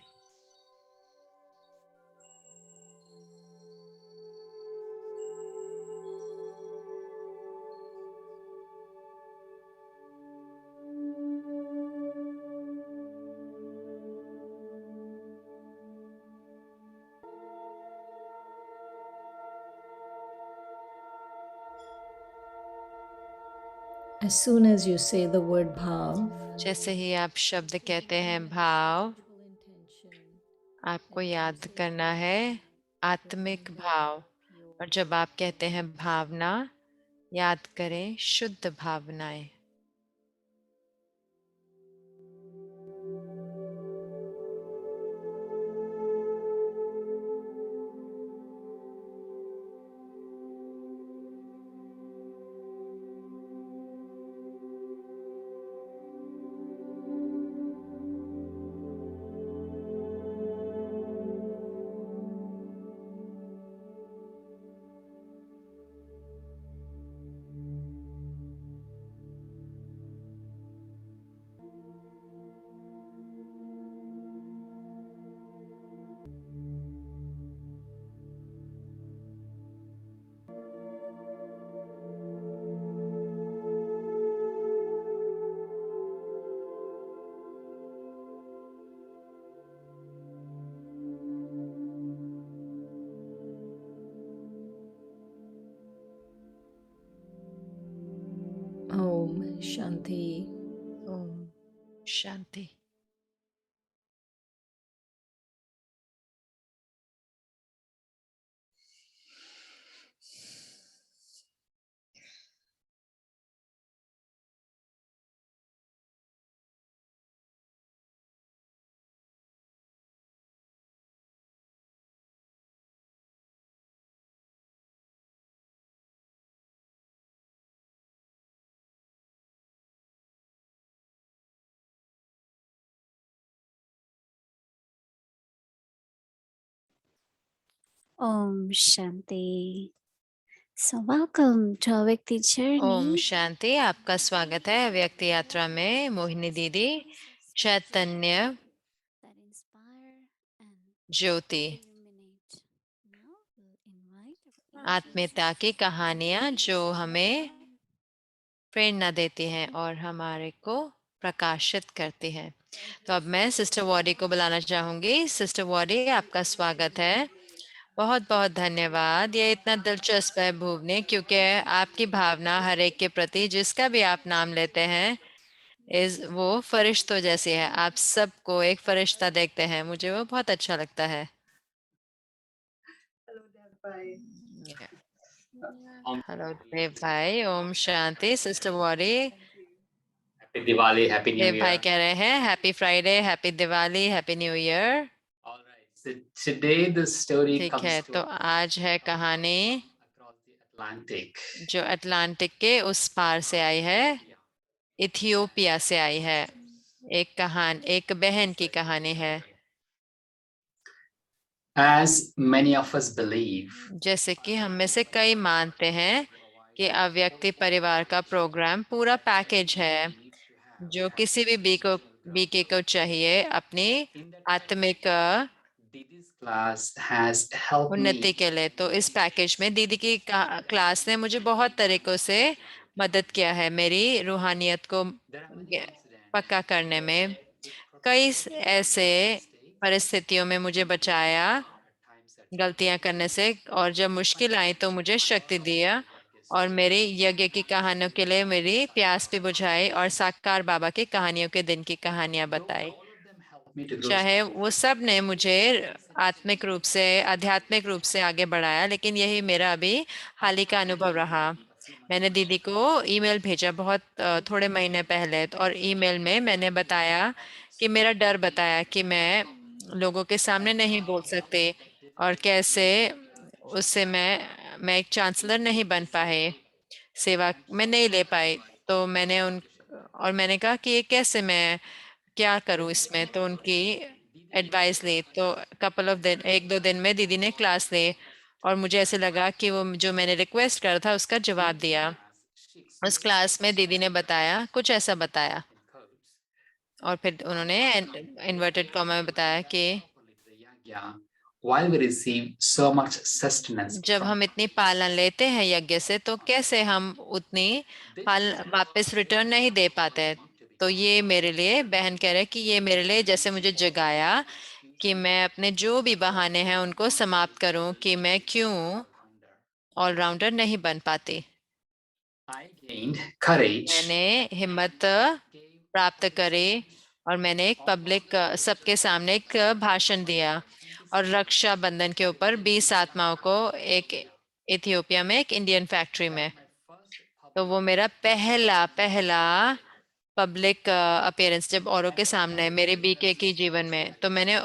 [SPEAKER 4] as soon as you say the word bhav,
[SPEAKER 3] जैसे ही आप शब्द कहते हैं भाव, आपको याद करना है आत्मिक भाव, और जब आप कहते हैं भावना, याद करें शुद्ध भावनाएं।
[SPEAKER 4] Om Shanti.
[SPEAKER 3] Om Shanti.
[SPEAKER 6] Om Shanti. So, welcome to Avyakti
[SPEAKER 3] Om
[SPEAKER 6] Journey.
[SPEAKER 3] शांति। आपका स्वागत है व्यक्त यात्रा में मोहिनी दीदी, चैतन्य
[SPEAKER 6] That inspire and
[SPEAKER 3] Jyoti,
[SPEAKER 6] illuminate. Now we'll invite our
[SPEAKER 3] आत्मीयता की कहानियां जो हमें प्रेरणा देती हैं और हमारे को प्रकाशित करती हैं। तो अब मैं सिस्टर वॉडी को बुलाना चाहूंगी। सिस्टर वॉडी, आपका स्वागत है। बहुत बहुत धन्यवाद। ये इतना दिलचस्प है भूवने, क्योंकि आपकी भावना हर एक के प्रति जिसका भी आप नाम लेते हैं वो फरिश्तों जैसी है। आप सबको एक फरिश्ता देखते हैं, मुझे वो बहुत अच्छा लगता है। हेलो देव भाई, ओम शांति। सिस्टर वॉडी,
[SPEAKER 7] Happy Diwali, Happy New
[SPEAKER 3] Dev भाई
[SPEAKER 7] Year.
[SPEAKER 3] कह रहे हैं happy Friday, happy Diwali, happy new year.
[SPEAKER 7] All right. So today the story
[SPEAKER 3] ठीक
[SPEAKER 7] comes
[SPEAKER 3] है,
[SPEAKER 7] to
[SPEAKER 3] तो
[SPEAKER 7] us
[SPEAKER 3] आज है कहानी
[SPEAKER 7] across the Atlantic.
[SPEAKER 3] जो अटलांटिक के उस पार से आई है, इथियोपिया से आई है। एक बहन की कहानी है।
[SPEAKER 7] As many of us believe,
[SPEAKER 3] जैसे कि हम में से कई मानते हैं कि अव्यक्ति परिवार का प्रोग्राम पूरा पैकेज है जो किसी भी बीके को चाहिए अपनी आत्मिक
[SPEAKER 7] Didi's class has helped
[SPEAKER 3] उन्नति
[SPEAKER 7] me.
[SPEAKER 3] के लिए। तो इस पैकेज में दीदी की क्लास ने मुझे बहुत तरीकों से मदद किया है मेरी रूहानियत को पक्का करने में। कई ऐसे परिस्थितियों में मुझे बचाया गलतियां करने से, और जब मुश्किल आई तो मुझे शक्ति दिया और मेरी यज्ञ की कहानियों के लिए मेरी प्यास भी बुझाई और साकार बाबा की कहानियों के दिन की कहानियां बताई।
[SPEAKER 7] All of them helped me to grow.
[SPEAKER 3] चाहे वो सब ने मुझे आत्मिक रूप से, आध्यात्मिक रूप से आगे बढ़ाया, लेकिन यही मेरा अभी हाल ही का अनुभव रहा। मैंने दीदी को ईमेल भेजा बहुत थोड़े महीने पहले, और ईमेल में मैंने बताया कि मेरा डर बताया कि मैं लोगों के सामने नहीं बोल सकती और कैसे उससे मैं एक चांसलर नहीं बन पाए, सेवा में नहीं ले पाई। तो मैंने कहा कि ये कैसे, मैं क्या करूं इसमें। तो उनकी एडवाइस ली। तो कपल ऑफ दिन, एक दो दिन में दीदी ने क्लास ली और मुझे ऐसे लगा कि वो जो मैंने रिक्वेस्ट करा था उसका जवाब दिया। उस क्लास में दीदी ने बताया, कुछ ऐसा बताया, और फिर उन्होंने इन्वर्टेड कॉमा में बताया कि
[SPEAKER 7] while we receive so much sustenance
[SPEAKER 3] जब
[SPEAKER 7] from
[SPEAKER 3] हम इतनी पालन लेते हैं यज्ञ से, तो कैसे हम उतनी पालन वापस रिटर्न नहीं दे पाते। तो ये मेरे लिए, बहन कह रहे कि ये मेरे लिए जैसे मुझे जगाया कि मैं अपने जो भी बहाने हैं उनको समाप्त करूं, कि मैं क्यों ऑलराउंडर नहीं बन पाती।
[SPEAKER 7] I gained courage,
[SPEAKER 3] मैंने हिम्मत प्राप्त करी और मैंने एक पब्लिक, सबके सामने एक भाषण दिया, और रक्षा बंधन के ऊपर 20 आत्माओं को, एक इथियोपिया में एक इंडियन फैक्ट्री में। तो वो मेरा पहला पहला पब्लिक अपीयरेंस, जब औरों के सामने मेरे बीके की जीवन में। तो मैंने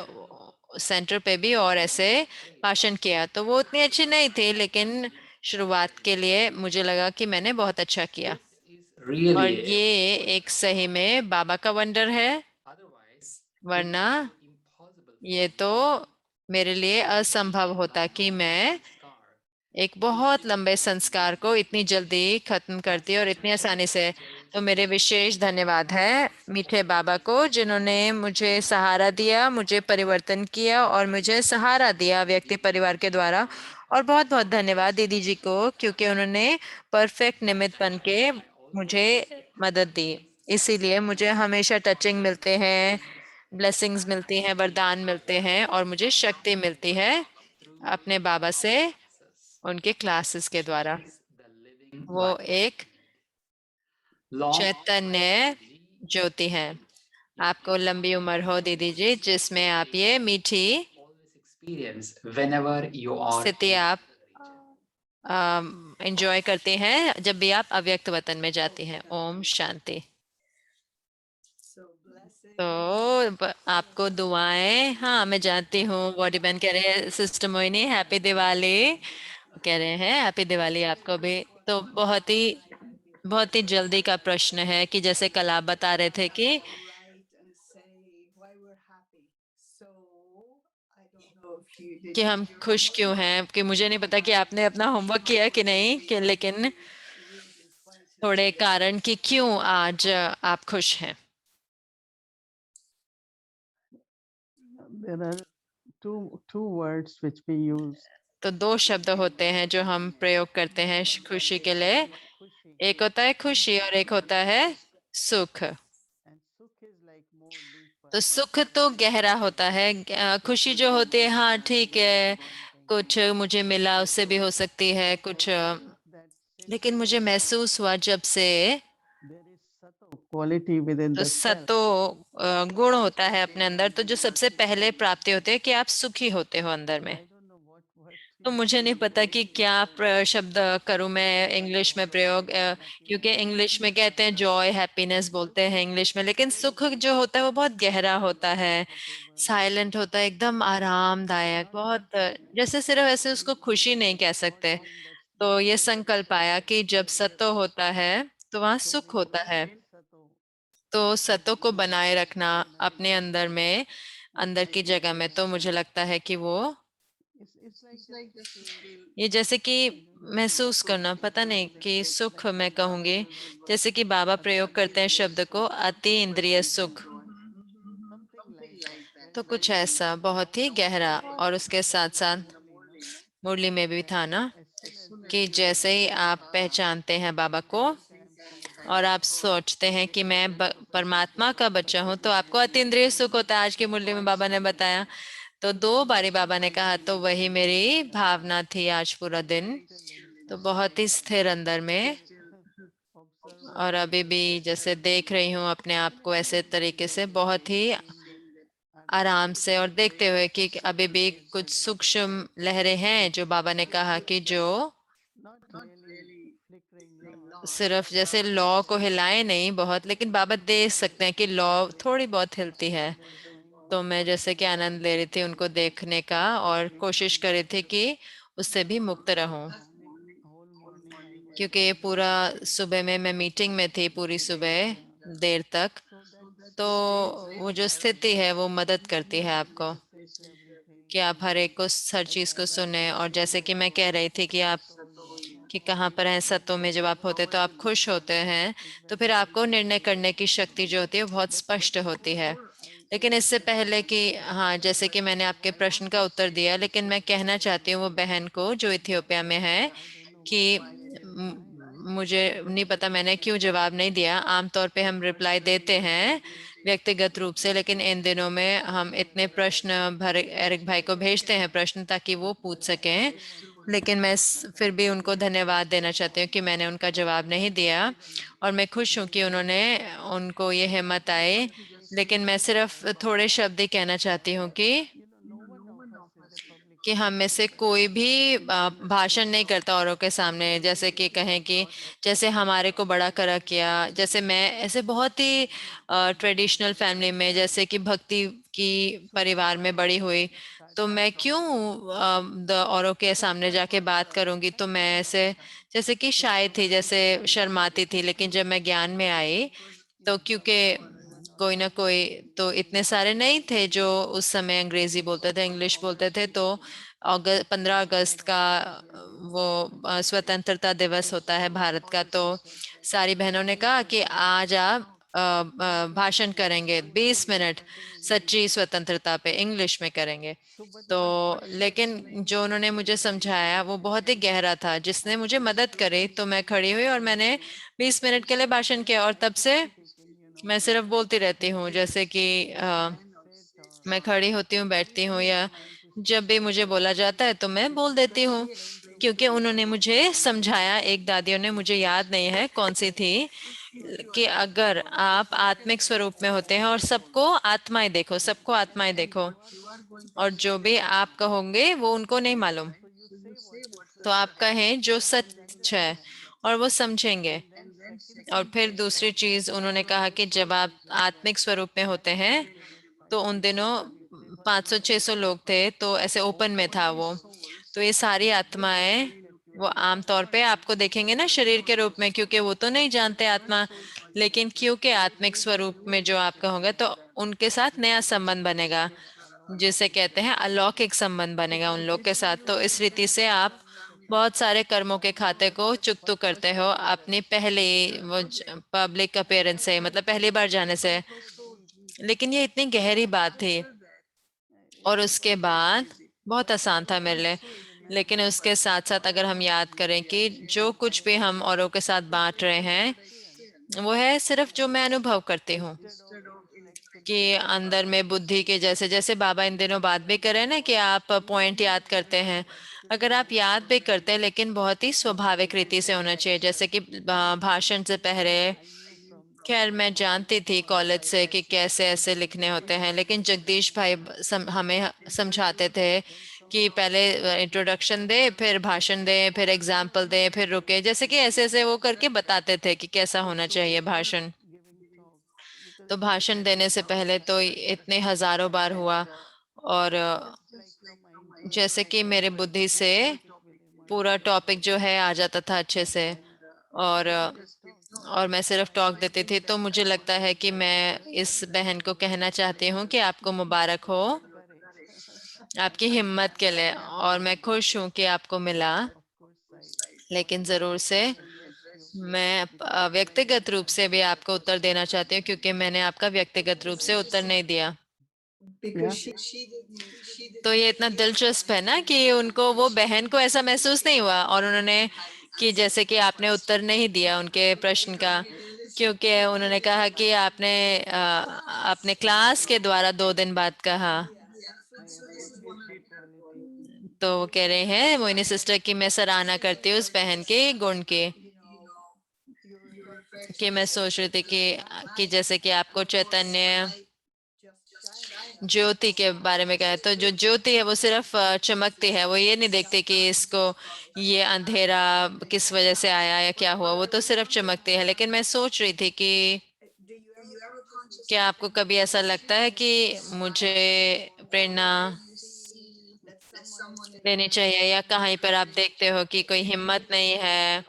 [SPEAKER 3] सेंटर पे भी और ऐसे भाषण किया, तो वो उतनी अच्छी नहीं थी, लेकिन शुरुआत के लिए मुझे लगा कि मैंने बहुत अच्छा किया। और
[SPEAKER 7] really,
[SPEAKER 3] ये एक सही में बाबा का वंडर है,
[SPEAKER 7] otherwise
[SPEAKER 3] वरना
[SPEAKER 7] impossible
[SPEAKER 3] ये तो मेरे लिए असंभव होता कि मैं
[SPEAKER 7] scar.
[SPEAKER 3] एक बहुत लंबे संस्कार को इतनी जल्दी खत्म करती और इतनी आसानी से। तो मेरे विशेष धन्यवाद है मीठे बाबा को, जिन्होंने मुझे सहारा दिया, मुझे परिवर्तन किया और मुझे सहारा दिया व्यक्ति परिवार के द्वारा। और बहुत बहुत धन्यवाद दीदी जी को, क्योंकि उन्होंने परफेक्ट निमित्त बन के मुझे मदद दी। इसीलिए मुझे हमेशा टचिंग मिलते हैं, ब्लेसिंग्स मिलती हैं, वरदान मिलते हैं, और मुझे शक्ति मिलती है अपने बाबा से, उनके क्लासेस के द्वारा।
[SPEAKER 7] The living
[SPEAKER 3] वो
[SPEAKER 7] light.
[SPEAKER 3] एक
[SPEAKER 7] Long
[SPEAKER 3] चैतन्य ज्योति है। आपको लंबी उम्र हो दीदी जी, जिसमें आप ये मीठी
[SPEAKER 7] always experience whenever you are
[SPEAKER 3] स्थिति आप एंजॉय करते हैं जब भी आप अव्यक्त वतन में जाती हैं। ओम शांति। तो आपको दुआएं। हाँ, मैं जानती हूँ। बॉडी बहन कह रहे हैं, सिस्टर मोइनी हैप्पी दिवाली कह रहे हैं, हैप्पी दिवाली आपको भी। तो बहुत ही जल्दी का प्रश्न है कि जैसे कल आप बता रहे थे कि हम खुश क्यों हैं, कि मुझे नहीं पता कि आपने अपना होमवर्क किया कि नहीं, कि लेकिन थोड़े कारण कि क्यों आज आप खुश हैं।
[SPEAKER 2] There are two words which we use.
[SPEAKER 3] तो दो शब्द होते हैं जो हम प्रयोग करते हैं खुशी के लिए। एक होता है खुशी और एक होता है सुख।
[SPEAKER 2] And sukh is like more deeper.
[SPEAKER 3] तो सुख तो गहरा होता है, खुशी जो होती है, हाँ ठीक है, कुछ मुझे मिला, उससे भी हो सकती है कुछ, लेकिन मुझे महसूस हुआ जब से
[SPEAKER 2] There is sato quality within
[SPEAKER 3] तो
[SPEAKER 2] the self.
[SPEAKER 3] सतो गुण होता है अपने अंदर, तो जो सबसे पहले प्राप्ति होती है कि आप सुखी होते हो अंदर में।
[SPEAKER 2] I don't know what word
[SPEAKER 3] तो मुझे नहीं पता कि क्या शब्द करूं मैं इंग्लिश में प्रयोग, क्योंकि इंग्लिश में कहते हैं जॉय, हैप्पीनेस बोलते हैं इंग्लिश में, लेकिन सुख जो होता है वो बहुत गहरा होता है, साइलेंट होता है, एकदम आरामदायक, बहुत जैसे सिर्फ ऐसे उसको खुशी नहीं कह सकते। तो ये संकल्प आया कि जब सतो होता है तो वहाँ सुख होता है।
[SPEAKER 2] sato.
[SPEAKER 3] तो सतो को बनाए रखना अपने अंदर में, अंदर की जगह में, तो मुझे लगता है कि वो
[SPEAKER 2] It's like just to feel
[SPEAKER 3] ये जैसे कि महसूस करना, पता नहीं कि सुख मैं कहूंगी, जैसे कि बाबा प्रयोग करते हैं शब्द को अति इंद्रिय सुख।
[SPEAKER 2] something like that.
[SPEAKER 3] तो कुछ ऐसा बहुत ही गहरा, और उसके साथ साथ मुरली में भी था ना
[SPEAKER 2] As soon as
[SPEAKER 3] कि जैसे ही आप पहचानते हैं बाबा को और आप सोचते हैं कि मैं परमात्मा का बच्चा हूं, तो आपको अतीन्द्रिय सुख होता है। आज की मुरली में बाबा ने बताया, तो दो बारी बाबा ने कहा, तो वही मेरी भावना थी आज पूरा दिन। तो बहुत ही स्थिर अंदर में, और अभी भी जैसे देख रही हूँ अपने आप को ऐसे तरीके से, बहुत ही आराम से, और देखते हुए कि अभी भी कुछ सूक्ष्म लहरें हैं जो बाबा ने कहा कि जो
[SPEAKER 2] not really flickering law.
[SPEAKER 3] सिर्फ जैसे लॉ को हिलाए नहीं बहुत, लेकिन बाबा देख सकते हैं कि लॉ थोड़ी बहुत हिलती है। तो मैं जैसे कि आनंद ले रही थी उनको देखने का, और कोशिश कर रही थी कि उससे भी मुक्त रहूं,
[SPEAKER 2] Whole morning I was
[SPEAKER 3] क्योंकि ये पूरा सुबह में मैं मीटिंग में थी, पूरी सुबह देर तक।
[SPEAKER 2] so that
[SPEAKER 3] तो वो जो स्थिति है वो मदद करती है आपको कि आप हर एक को, हर चीज को सुने। और जैसे कि मैं कह रही थी कि आप कि कहाँ पर हैं सत्व में जब आप होते तो आप खुश होते हैं, तो फिर आपको निर्णय करने की शक्ति जो होती है वो बहुत स्पष्ट होती है। लेकिन इससे पहले कि, हाँ, जैसे कि मैंने आपके प्रश्न का उत्तर दिया, लेकिन मैं कहना चाहती हूँ वो बहन को जो इथियोपिया में है कि मुझे नहीं पता मैंने क्यों जवाब नहीं दिया। आमतौर पे हम रिप्लाई देते हैं व्यक्तिगत रूप से, लेकिन इन दिनों में हम इतने प्रश्न भर एरिक भाई को भेजते हैं प्रश्न ताकि वो पूछ सकें। लेकिन मैं फिर भी उनको धन्यवाद देना चाहती हूँ कि मैंने उनका जवाब नहीं दिया, और मैं खुश हूँ कि उन्होंने, उनको ये हिम्मत आई। लेकिन मैं सिर्फ थोड़े शब्द ही कहना चाहती हूँ कि हम में से कोई भी भाषण नहीं करता औरों के सामने, जैसे कि कहें कि जैसे हमारे को बड़ा करा किया। जैसे मैं ऐसे बहुत ही ट्रेडिशनल फैमिली में, जैसे कि भक्ति की परिवार में बड़ी हुई, तो मैं क्यों औरों के सामने जाके बात करूंगी। तो मैं ऐसे जैसे कि शाय थी, जैसे शर्माती थी। लेकिन जब मैं ज्ञान में आई तो क्योंकि कोई ना कोई तो इतने सारे नहीं थे जो उस समय अंग्रेजी बोलते थे, इंग्लिश बोलते थे। तो 15 अगस्त का वो स्वतंत्रता दिवस होता है भारत का, तो सारी बहनों ने कहा कि आज आप भाषण करेंगे 20 मिनट सच्ची स्वतंत्रता पे, इंग्लिश में करेंगे। तो लेकिन जो उन्होंने मुझे समझाया वो बहुत ही गहरा था, जिसने मुझे मदद करी। तो मैं खड़ी हुई और मैंने 20 मिनट के लिए भाषण किया, और तब से मैं सिर्फ बोलती रहती हूँ। जैसे कि मैं खड़ी होती हूँ, बैठती हूँ, या जब भी मुझे बोला जाता है तो मैं बोल देती हूँ, क्योंकि उन्होंने मुझे समझाया। एक दादियों ने, मुझे याद नहीं है कौन सी थी, कि अगर आप आत्मिक स्वरूप में होते हैं और सबको आत्माएं देखो, सबको आत्माएं देखो, और जो भी आप कहोगे वो उनको नहीं मालूम, तो आप कहें जो सच है और वो समझेंगे। और फिर दूसरी चीज उन्होंने कहा कि जब आप आत्मिक स्वरूप में होते हैं, तो उन दिनों 500-600 लोग थे, तो ऐसे ओपन में था वो। तो ये सारी आत्माएं वो आमतौर पे आपको देखेंगे ना शरीर के रूप में, क्योंकि वो तो नहीं जानते आत्मा। लेकिन क्योंकि आत्मिक स्वरूप में जो आप कहोगे, तो उनके साथ नया संबंध बनेगा, जिसे कहते हैं अलौकिक संबंध बनेगा उन लोग के साथ। तो इस रीति से आप बहुत सारे कर्मों के खाते को चुकतू करते हो अपनी पहले वो पब्लिक अपीयरेंस से, मतलब पहली बार जाने से। लेकिन ये इतनी गहरी बात थी, और उसके बाद बहुत आसान था मेरे लिए। लेकिन उसके साथ साथ अगर हम याद करें कि जो कुछ भी हम औरों के साथ बांट रहे हैं, वो है सिर्फ जो मैं अनुभव करती हूँ, कि अंदर में बुद्धि के, जैसे जैसे बाबा इन दिनों बात भी कर रहे हैं ना कि आप पॉइंट याद करते हैं। अगर आप याद भी करते हैं, लेकिन बहुत ही स्वाभाविक रीति से होना चाहिए। जैसे कि भाषण से पहले, खैर मैं जानती थी कॉलेज से कि कैसे ऐसे लिखने होते हैं, लेकिन जगदीश भाई हमें समझाते थे कि पहले इंट्रोडक्शन दे, फिर भाषण दे, फिर एग्जाम्पल दे, फिर रुके, जैसे कि ऐसे ऐसे वो करके बताते थे कि कैसा होना चाहिए भाषण। तो भाषण देने से पहले तो इतने हजारों बार हुआ, और जैसे कि मेरे बुद्धि से पूरा टॉपिक जो है आ जाता था अच्छे से, और मैं सिर्फ टॉक देती थी। तो मुझे लगता है कि मैं इस बहन को कहना चाहती हूँ कि आपको मुबारक हो आपकी हिम्मत के लिए, और मैं खुश हूँ कि आपको मिला। लेकिन जरूर से मैं व्यक्तिगत रूप से भी आपको उत्तर देना चाहती हूँ, क्योंकि मैंने आपका व्यक्तिगत रूप से उत्तर नहीं दिया।
[SPEAKER 2] Yeah.
[SPEAKER 3] तो ये इतना दिलचस्प है ना कि उनको, वो बहन को ऐसा महसूस नहीं हुआ, और उन्होंने कि जैसे कि आपने उत्तर नहीं दिया उनके प्रश्न का, क्योंकि उन्होंने कहा कि आपने अपने क्लास के द्वारा 2 दिन बाद कहा। तो वो कह रहे हैं मोहिनी सिस्टर की मैं सराहना करती हूँ उस बहन के गुण की, कि मैं सोच रही थी कि जैसे कि आपको चैतन्य ज्योति के बारे में कहा, तो जो ज्योति है वो सिर्फ चमकती है, वो ये नहीं देखती कि इसको ये अंधेरा किस वजह से आया या क्या हुआ, वो तो सिर्फ चमकती है। लेकिन मैं सोच रही थी कि क्या आपको कभी ऐसा लगता है कि मुझे प्रेरणा लेनी चाहिए, या कहीं पर आप देखते हो कि कोई हिम्मत नहीं है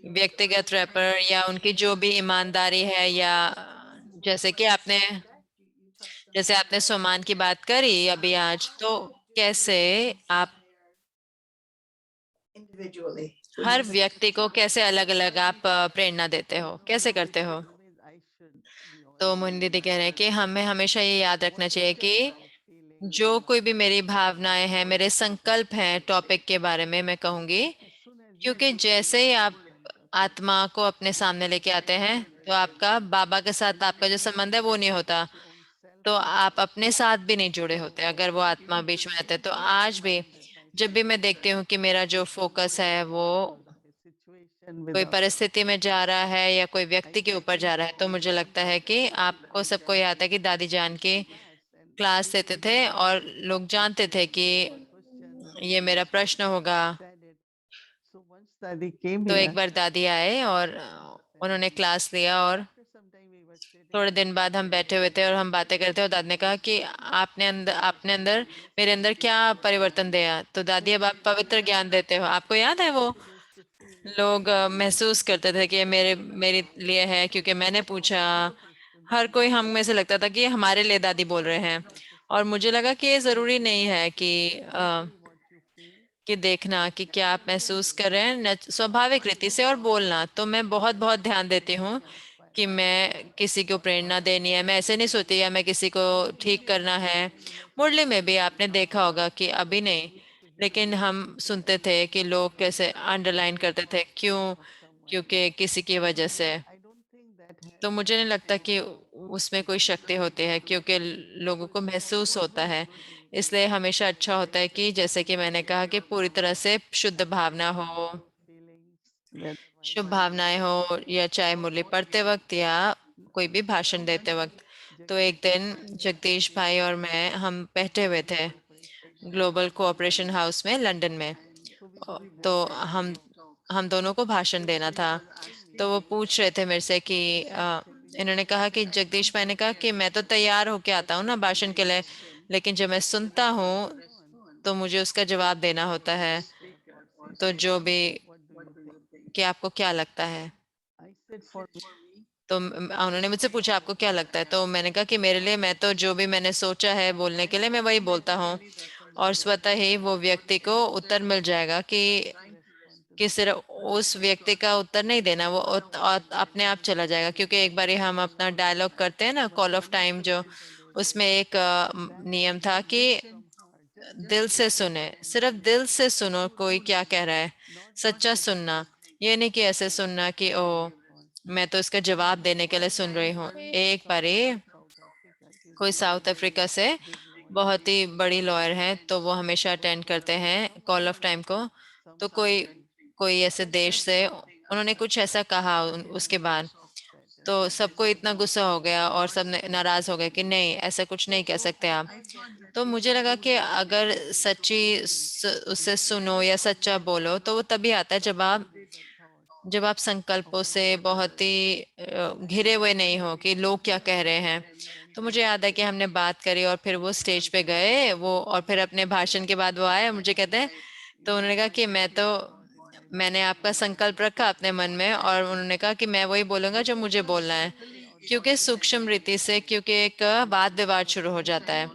[SPEAKER 3] व्यक्तिगत रैपर, या उनकी जो भी ईमानदारी है, या जैसे कि आपने सोमान की बात करी अभी आज, तो कैसे आप हर व्यक्ति को कैसे अलग अलग आप प्रेरणा देते हो, कैसे करते हो? तो मोहिनी दीदी कह रहे हैं कि हमें हमेशा ये याद रखना चाहिए कि जो कोई भी मेरी भावनाएं हैं, मेरे संकल्प हैं टॉपिक के बारे में, मैं कहूंगी, क्योंकि जैसे ही आप आत्मा को अपने सामने लेके आते हैं तो आपका बाबा के साथ आपका जो संबंध है वो नहीं होता, तो आप अपने साथ भी नहीं जुड़े होते अगर वो आत्मा बीच में रहते हैं। तो आज भी जब भी मैं देखती हूँ कि मेरा जो फोकस है वो कोई परिस्थिति में जा रहा है या कोई व्यक्ति के ऊपर जा रहा है, तो मुझे लगता है कि आपको सबको याद है कि दादी जान की क्लास लेते थे और लोग जानते थे कि ये मेरा प्रश्न होगा। तो एक बार दादी आए और उन्होंने क्लास लिया और थोड़े दिन बाद हम बैठे हुए थे और हम बातें करते और दादी ने कहा कि आपने अंदर मेरे अंदर क्या परिवर्तन दिया? तो दादी अब आप पवित्र ज्ञान देते हो, आपको याद है वो लोग महसूस करते थे कि ये मेरे लिए है क्योंकि मैंने पूछा। हर कोई हम में से लगता था कि ये हमारे लिए दादी बोल रहे हैं, और मुझे लगा कि ये जरूरी नहीं है कि देखना कि क्या आप महसूस कर रहे हैं, स्वाभाविक रीति से और बोलना। तो मैं बहुत बहुत ध्यान देती हूँ कि मैं किसी को प्रेरणा देनी है, मैं ऐसे नहीं सोचती या मैं किसी को ठीक करना है। मुरली में भी आपने देखा होगा कि अभी नहीं, लेकिन हम सुनते थे कि लोग कैसे अंडरलाइन करते थे, क्यों? क्योंकि किसी की वजह से। तो मुझे नहीं लगता कि उसमें कोई शक्ति होती है, क्योंकि लोगों को महसूस होता है। इसलिए हमेशा अच्छा होता है कि जैसे कि मैंने कहा कि पूरी तरह से शुद्ध भावना हो, शुभ भावनाएं हो, या चाहे मुरली पढ़ते वक्त या कोई भी भाषण देते वक्त। तो एक दिन जगदीश भाई और मैं हम बैठे हुए थे ग्लोबल कोऑपरेशन हाउस में लंदन में। तो हम दोनों को भाषण देना था। तो वो पूछ रहे थे मेरे से कि इन्होंने कहा कि जगदीश भाई ने कहा कि मैं तो तैयार होके आता हूँ ना भाषण के लिए, लेकिन जब मैं सुनता हूँ तो मुझे उसका जवाब देना होता है। तो जो भी कि आपको क्या लगता है? तो उन्होंने मुझसे पूछा आपको क्या लगता है, तो मैंने कहा कि मेरे लिए मैं तो जो भी मैंने सोचा है बोलने के लिए मैं वही बोलता हूँ, और स्वतः ही वो व्यक्ति को उत्तर मिल जाएगा कि सिर्फ उस व्यक्ति का उत्तर नहीं देना, वो अपने आप चला जाएगा। क्योंकि एक बार हम अपना डायलॉग करते हैं ना, कॉल ऑफ टाइम, जो उसमें एक नियम था कि दिल से सुने, सिर्फ दिल से सुनो कोई क्या कह रहा है, सच्चा सुनना। ये नहीं कि ऐसे सुनना कि ओ मैं तो इसका जवाब देने के लिए सुन रही हूँ। एक बारी कोई साउथ अफ्रीका से बहुत ही बड़ी लॉयर है, तो वो हमेशा अटेंड करते हैं कॉल ऑफ टाइम को। तो कोई कोई ऐसे देश से उन्होंने कुछ ऐसा कहा उसके बाद, तो सबको इतना गुस्सा हो गया और सब नाराज हो गए कि नहीं, ऐसा कुछ नहीं कह सकते आप। तो मुझे लगा कि अगर उससे सुनो या सच्चा बोलो तो वो तभी आता है जब आप संकल्पों से बहुत ही घिरे हुए नहीं हो कि लोग क्या कह रहे हैं। तो मुझे याद है कि हमने बात करी और फिर वो स्टेज पे गए वो, और फिर अपने भाषण के बाद वो आए मुझे कहते हैं, तो उन्होंने कहा कि मैंने आपका संकल्प रखा अपने मन में, और उन्होंने कहा कि मैं वही बोलूंगा जो मुझे बोलना है। क्योंकि सूक्ष्म रीति से, क्योंकि एक वाद विवाद शुरू हो जाता है।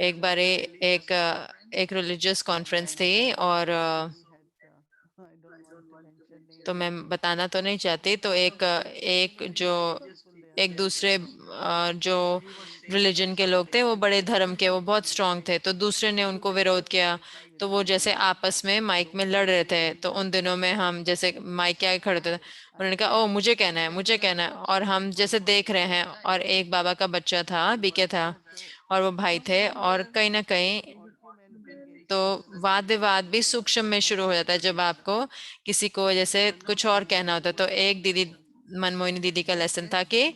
[SPEAKER 3] एक बार एक रिलीजियस कॉन्फ्रेंस थी, और तो मैं बताना तो नहीं चाहती, तो एक दूसरे जो रिलीजन के लोग थे, वो बड़े धर्म के, वो बहुत स्ट्रांग थे, तो दूसरे ने उनको विरोध किया। तो वो जैसे आपस में माइक में लड़ रहे थे, तो उन दिनों में हम जैसे माइक के आगे खड़े थे, उन्होंने कहा ओ मुझे कहना है, मुझे कहना है, और हम जैसे देख रहे हैं, और एक बाबा का बच्चा था, बीके था, और वो भाई थे, और कहीं ना कहीं तो वाद विवाद भी सूक्ष्म में शुरू हो जाता है जब आपको किसी को जैसे कुछ और कहना होता है। तो एक दीदी, मनमोहिनी दीदी का लेसन था कि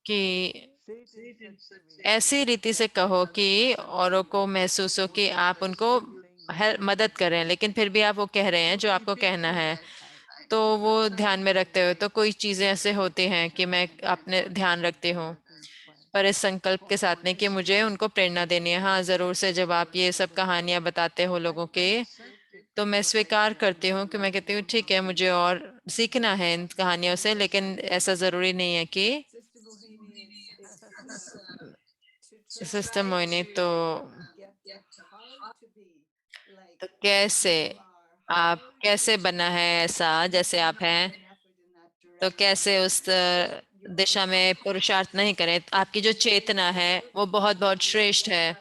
[SPEAKER 3] कि ऐसी रीति से कहो कि औरों को महसूस हो कि आप उनको मदद कर रहे हैं, लेकिन फिर भी आप वो कह रहे हैं जो आपको कहना है। तो वो ध्यान में रखते हुए, तो कोई चीजें ऐसे होती हैं कि मैं अपने ध्यान रखती हूँ, पर इस संकल्प के साथ नहीं कि मुझे उनको प्रेरणा देनी है। हाँ जरूर से जब आप ये सब कहानियां बताते हो लोगों के, तो मैं स्वीकार करती हूँ कि मैं कहती हूँ ठीक है, मुझे और सीखना है इन कहानियों से, लेकिन ऐसा जरूरी नहीं है कि सिस्टर मोहिनी तो कैसे आप कैसे बना है ऐसा जैसे आप हैं, तो कैसे उस दिशा में पुरुषार्थ नहीं करें। आपकी जो चेतना है वो बहुत बहुत श्रेष्ठ है,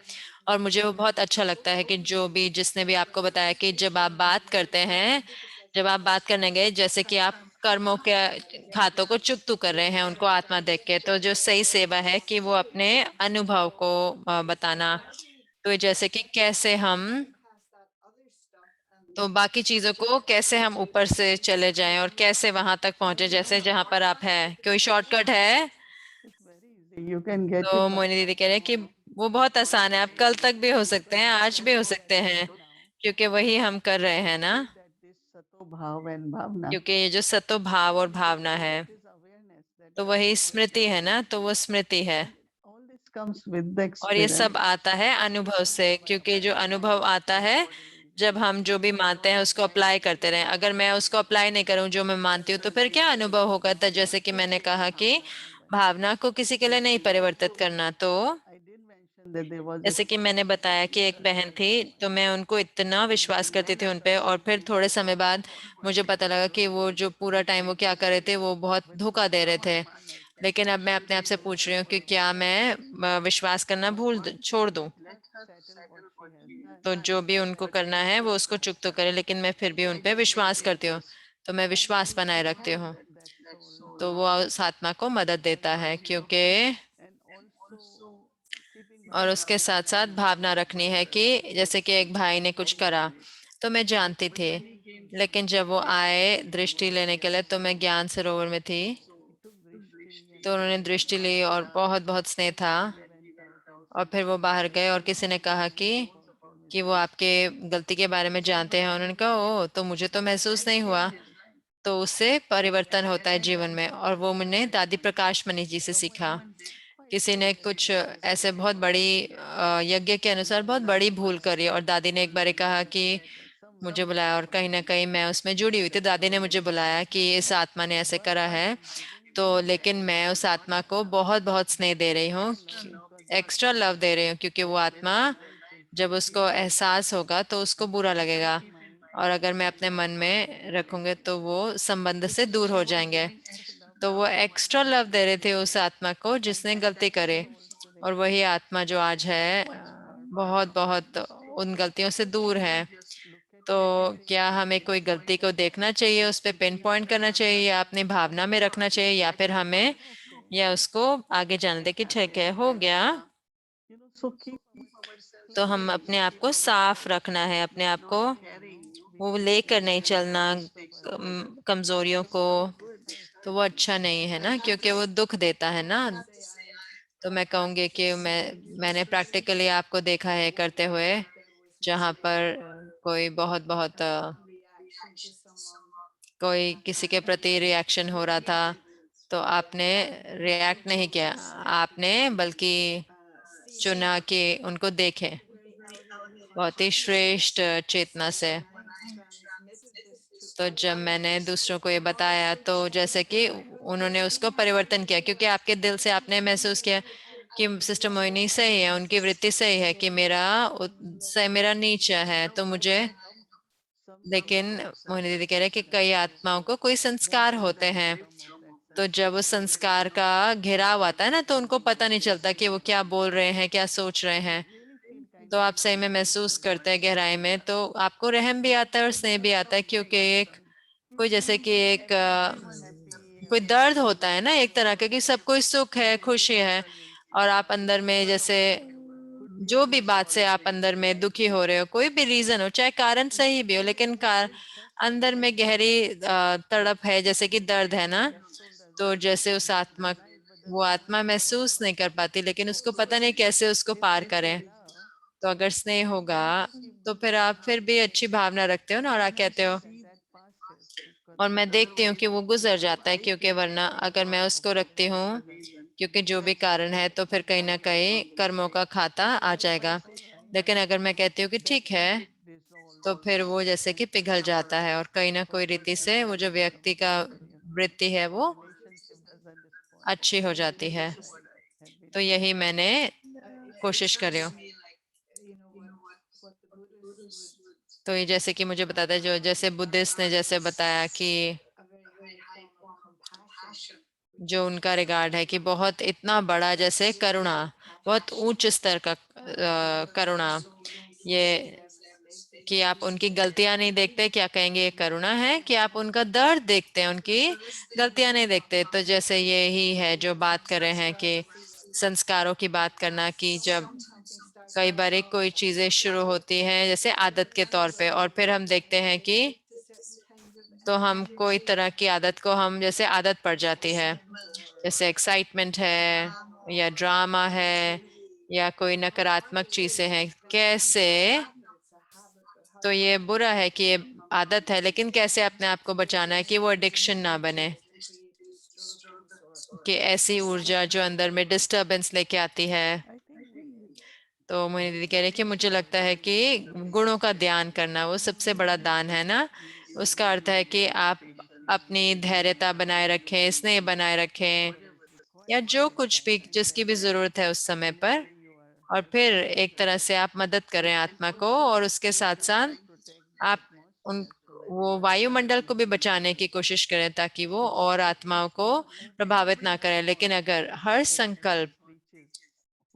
[SPEAKER 3] और मुझे वो बहुत अच्छा लगता है कि जो भी जिसने भी आपको बताया कि जब आप बात करते हैं, जब आप बात करने गए, जैसे कि आप कर्मों के खातों को चुकतू कर रहे हैं उनको आत्मा देख के, तो जो सही सेवा है कि वो अपने अनुभव को बताना। तो ये जैसे कि कैसे हम तो बाकी चीजों को कैसे हम ऊपर से चले जाएं और कैसे वहां तक पहुंचे, जैसे जहां पर आप हैं कोई शॉर्टकट है।
[SPEAKER 2] It's very easy. You can get
[SPEAKER 3] तो
[SPEAKER 2] it by
[SPEAKER 3] मोहिनी दीदी कह रहे हैं कि वो बहुत आसान है, आप कल तक भी हो सकते हैं, आज भी हो सकते हैं, क्योंकि वही हम कर रहे हैं ना।
[SPEAKER 2] that this sato bhav and bhavna.
[SPEAKER 3] क्योंकि ये जो सतो भाव और भावना है,
[SPEAKER 2] It is awareness that
[SPEAKER 3] तो वही स्मृति है ना, तो वो स्मृति है।
[SPEAKER 2] all this comes with the
[SPEAKER 3] और ये
[SPEAKER 2] experience.
[SPEAKER 3] सब आता है अनुभव से, क्योंकि जो अनुभव आता है जब हम जो भी मानते हैं उसको अप्लाई करते रहें। अगर मैं उसको अप्लाई नहीं करूं जो मैं मानती हूँ, तो फिर क्या अनुभव होगा। तो जैसे कि मैंने कहा कि भावना को किसी के लिए नहीं परिवर्तित करना, तो
[SPEAKER 2] I did mention that there was a
[SPEAKER 3] जैसे कि मैंने बताया कि एक बहन थी, तो मैं उनको इतना विश्वास करती थी उन पे, और फिर थोड़े समय बाद मुझे पता लगा कि वो जो पूरा टाइम वो क्या कर रहे थे, वो बहुत धोखा दे रहे थे। लेकिन अब मैं अपने आप से पूछ रही हूँ कि क्या मैं विश्वास करना छोड़ दूं।
[SPEAKER 2] settle what she has done.
[SPEAKER 3] तो जो भी उनको करना है वो उसको चुप तो करे, लेकिन मैं फिर भी उन पे विश्वास करती हूँ, तो मैं विश्वास बनाए रखती हूँ।
[SPEAKER 2] That soul
[SPEAKER 3] तो वो उस आत्मा को मदद देता है, क्योंकि
[SPEAKER 2] and also keeping
[SPEAKER 3] और उसके साथ साथ भावना रखनी है कि जैसे कि एक भाई ने कुछ करा तो मैं जानती थी, लेकिन जब वो आए दृष्टि लेने के लिए, तो मैं ज्ञान सरोवर में थी,
[SPEAKER 2] took drishti and
[SPEAKER 3] तो उन्होंने दृष्टि ली और बहुत बहुत स्नेह था।
[SPEAKER 2] went out and
[SPEAKER 3] और फिर वो बाहर गए और किसी ने कहा कि वो आपके गलती के बारे में जानते हैं। उन्होंने कहा ओ, तो मुझे तो महसूस नहीं हुआ। तो उससे परिवर्तन होता है जीवन में, और वो मैंने दादी प्रकाश मणि जी से सीखा। किसी ने कुछ ऐसे बहुत बड़ी यज्ञ के अनुसार बहुत बड़ी भूल करी, और दादी ने एक बार कहा कि मुझे बुलाया, और कहीं ना कहीं मैं उसमें जुड़ी हुई थी। दादी ने मुझे बुलाया कि इस आत्मा ने ऐसे करा है, तो लेकिन मैं उस आत्मा को बहुत बहुत स्नेह दे रही हूँ, एक्स्ट्रा लव दे रही हूँ, क्योंकि वो आत्मा जब उसको एहसास होगा तो उसको बुरा लगेगा, और अगर मैं अपने मन में रखूंगे तो वो संबंध से दूर हो जाएंगे। तो वो एक्स्ट्रा लव दे रहे थे उस आत्मा को जिसने गलती करे, और वही आत्मा जो आज है बहुत बहुत उन गलतियों से दूर है। तो क्या हमें कोई गलती को देखना चाहिए, उस पर पिन पॉइंट करना चाहिए, या अपनी भावना में रखना चाहिए, या फिर हमें या उसको आगे जाने दे कि ठीक है हो गया।
[SPEAKER 2] so keep
[SPEAKER 3] तो हम अपने आप को साफ रखना है, अपने आप को वो लेकर नहीं चलना कमजोरियों को, तो वो अच्छा नहीं है ना, क्योंकि वो दुख देता है ना। तो मैं कहूँगी कि मैंने प्रैक्टिकली आपको देखा है करते हुए, जहाँ पर कोई बहुत बहुत कोई किसी के प्रति रिएक्शन हो रहा था, तो आपने रिएक्ट नहीं किया, आपने बल्कि चुना कि उनको देखें बहुत ही श्रेष्ठ चेतना से। तो जब मैंने दूसरों को ये बताया, तो जैसे कि उन्होंने उसको परिवर्तन किया, क्योंकि आपके दिल से आपने महसूस किया कि सिस्टर मोहिनी सही है, उनकी वृत्ति सही है कि मेरा नीचा है, तो मुझे। लेकिन मोहिनी दीदी कह रहे हैं कि कई आत्माओं को कोई संस्कार होते हैं, तो जब उस संस्कार का घेराव आता है ना, तो उनको पता नहीं चलता कि वो क्या बोल रहे हैं, क्या सोच रहे हैं। तो आप सही में महसूस करते हैं गहराई में, तो आपको रहम भी आता है और स्नेह भी आता है, क्योंकि एक कोई जैसे कि एक कोई दर्द होता है ना एक तरह का, कि सब कोई सुख है, खुशी है, और आप अंदर में जैसे जो भी बात से आप अंदर में दुखी हो रहे हो, कोई भी रीजन हो, चाहे कारण सही भी हो, लेकिन अंदर में गहरी तड़प है, जैसे कि दर्द है ना। तो जैसे उस आत्मा वो आत्मा महसूस नहीं कर पाती, लेकिन उसको पता नहीं कैसे उसको पार करें। तो अगर स्नेह होगा तो फिर आप फिर भी अच्छी भावना रखते हो ना, और आप कहते हो, और मैं देखती हूँ कि वो गुजर जाता है, क्योंकि वरना अगर मैं उसको रखती हूँ, क्योंकि जो भी कारण है, तो फिर कहीं ना कहीं कर्मों का खाता आ जाएगा। लेकिन अगर मैं कहती हूँ कि ठीक है, तो फिर वो जैसे कि पिघल जाता है और कहीं ना कोई रीति से वो जो व्यक्ति का वृत्ति है वो अच्छी हो जाती है। तो यही मैंने कोशिश कर रही हूँ। तो ये जैसे कि मुझे बताता है जो जैसे बुद्धिस्ट ने जैसे बताया कि जो उनका रिगार्ड है कि बहुत इतना बड़ा जैसे करुणा, बहुत उच्च स्तर का करुणा, ये कि आप उनकी गलतियां नहीं देखते, क्या कहेंगे ये करुणा है कि आप उनका दर्द देखते हैं, उनकी गलतियां नहीं देखते। तो जैसे ये ही है जो बात कर रहे हैं कि संस्कारों की बात करना, कि जब कई बार कोई चीजें शुरू होती हैं जैसे आदत के तौर पे और फिर हम देखते हैं कि तो हम कोई तरह की आदत को हम जैसे आदत पड़ जाती है, जैसे एक्साइटमेंट है या ड्रामा है या कोई नकारात्मक चीजें हैं, कैसे तो ये बुरा है कि ये आदत है, लेकिन कैसे अपने आप को बचाना है कि वो एडिक्शन ना बने, कि ऐसी ऊर्जा जो अंदर में डिस्टरबेंस लेके आती है। तो मोहिनी दीदी कह रहे हैं कि मुझे लगता है कि गुणों का ध्यान करना वो सबसे बड़ा दान है ना। उसका अर्थ है कि आप अपनी धैर्यता बनाए रखें, स्नेह बनाए रखें, या जो कुछ भी जिसकी भी जरूरत है उस समय पर, और फिर एक तरह से आप मदद करें आत्मा को, और उसके साथ साथ आप उन वो वायुमंडल को भी बचाने की कोशिश करें ताकि वो और आत्माओं को प्रभावित ना करें। लेकिन अगर हर संकल्प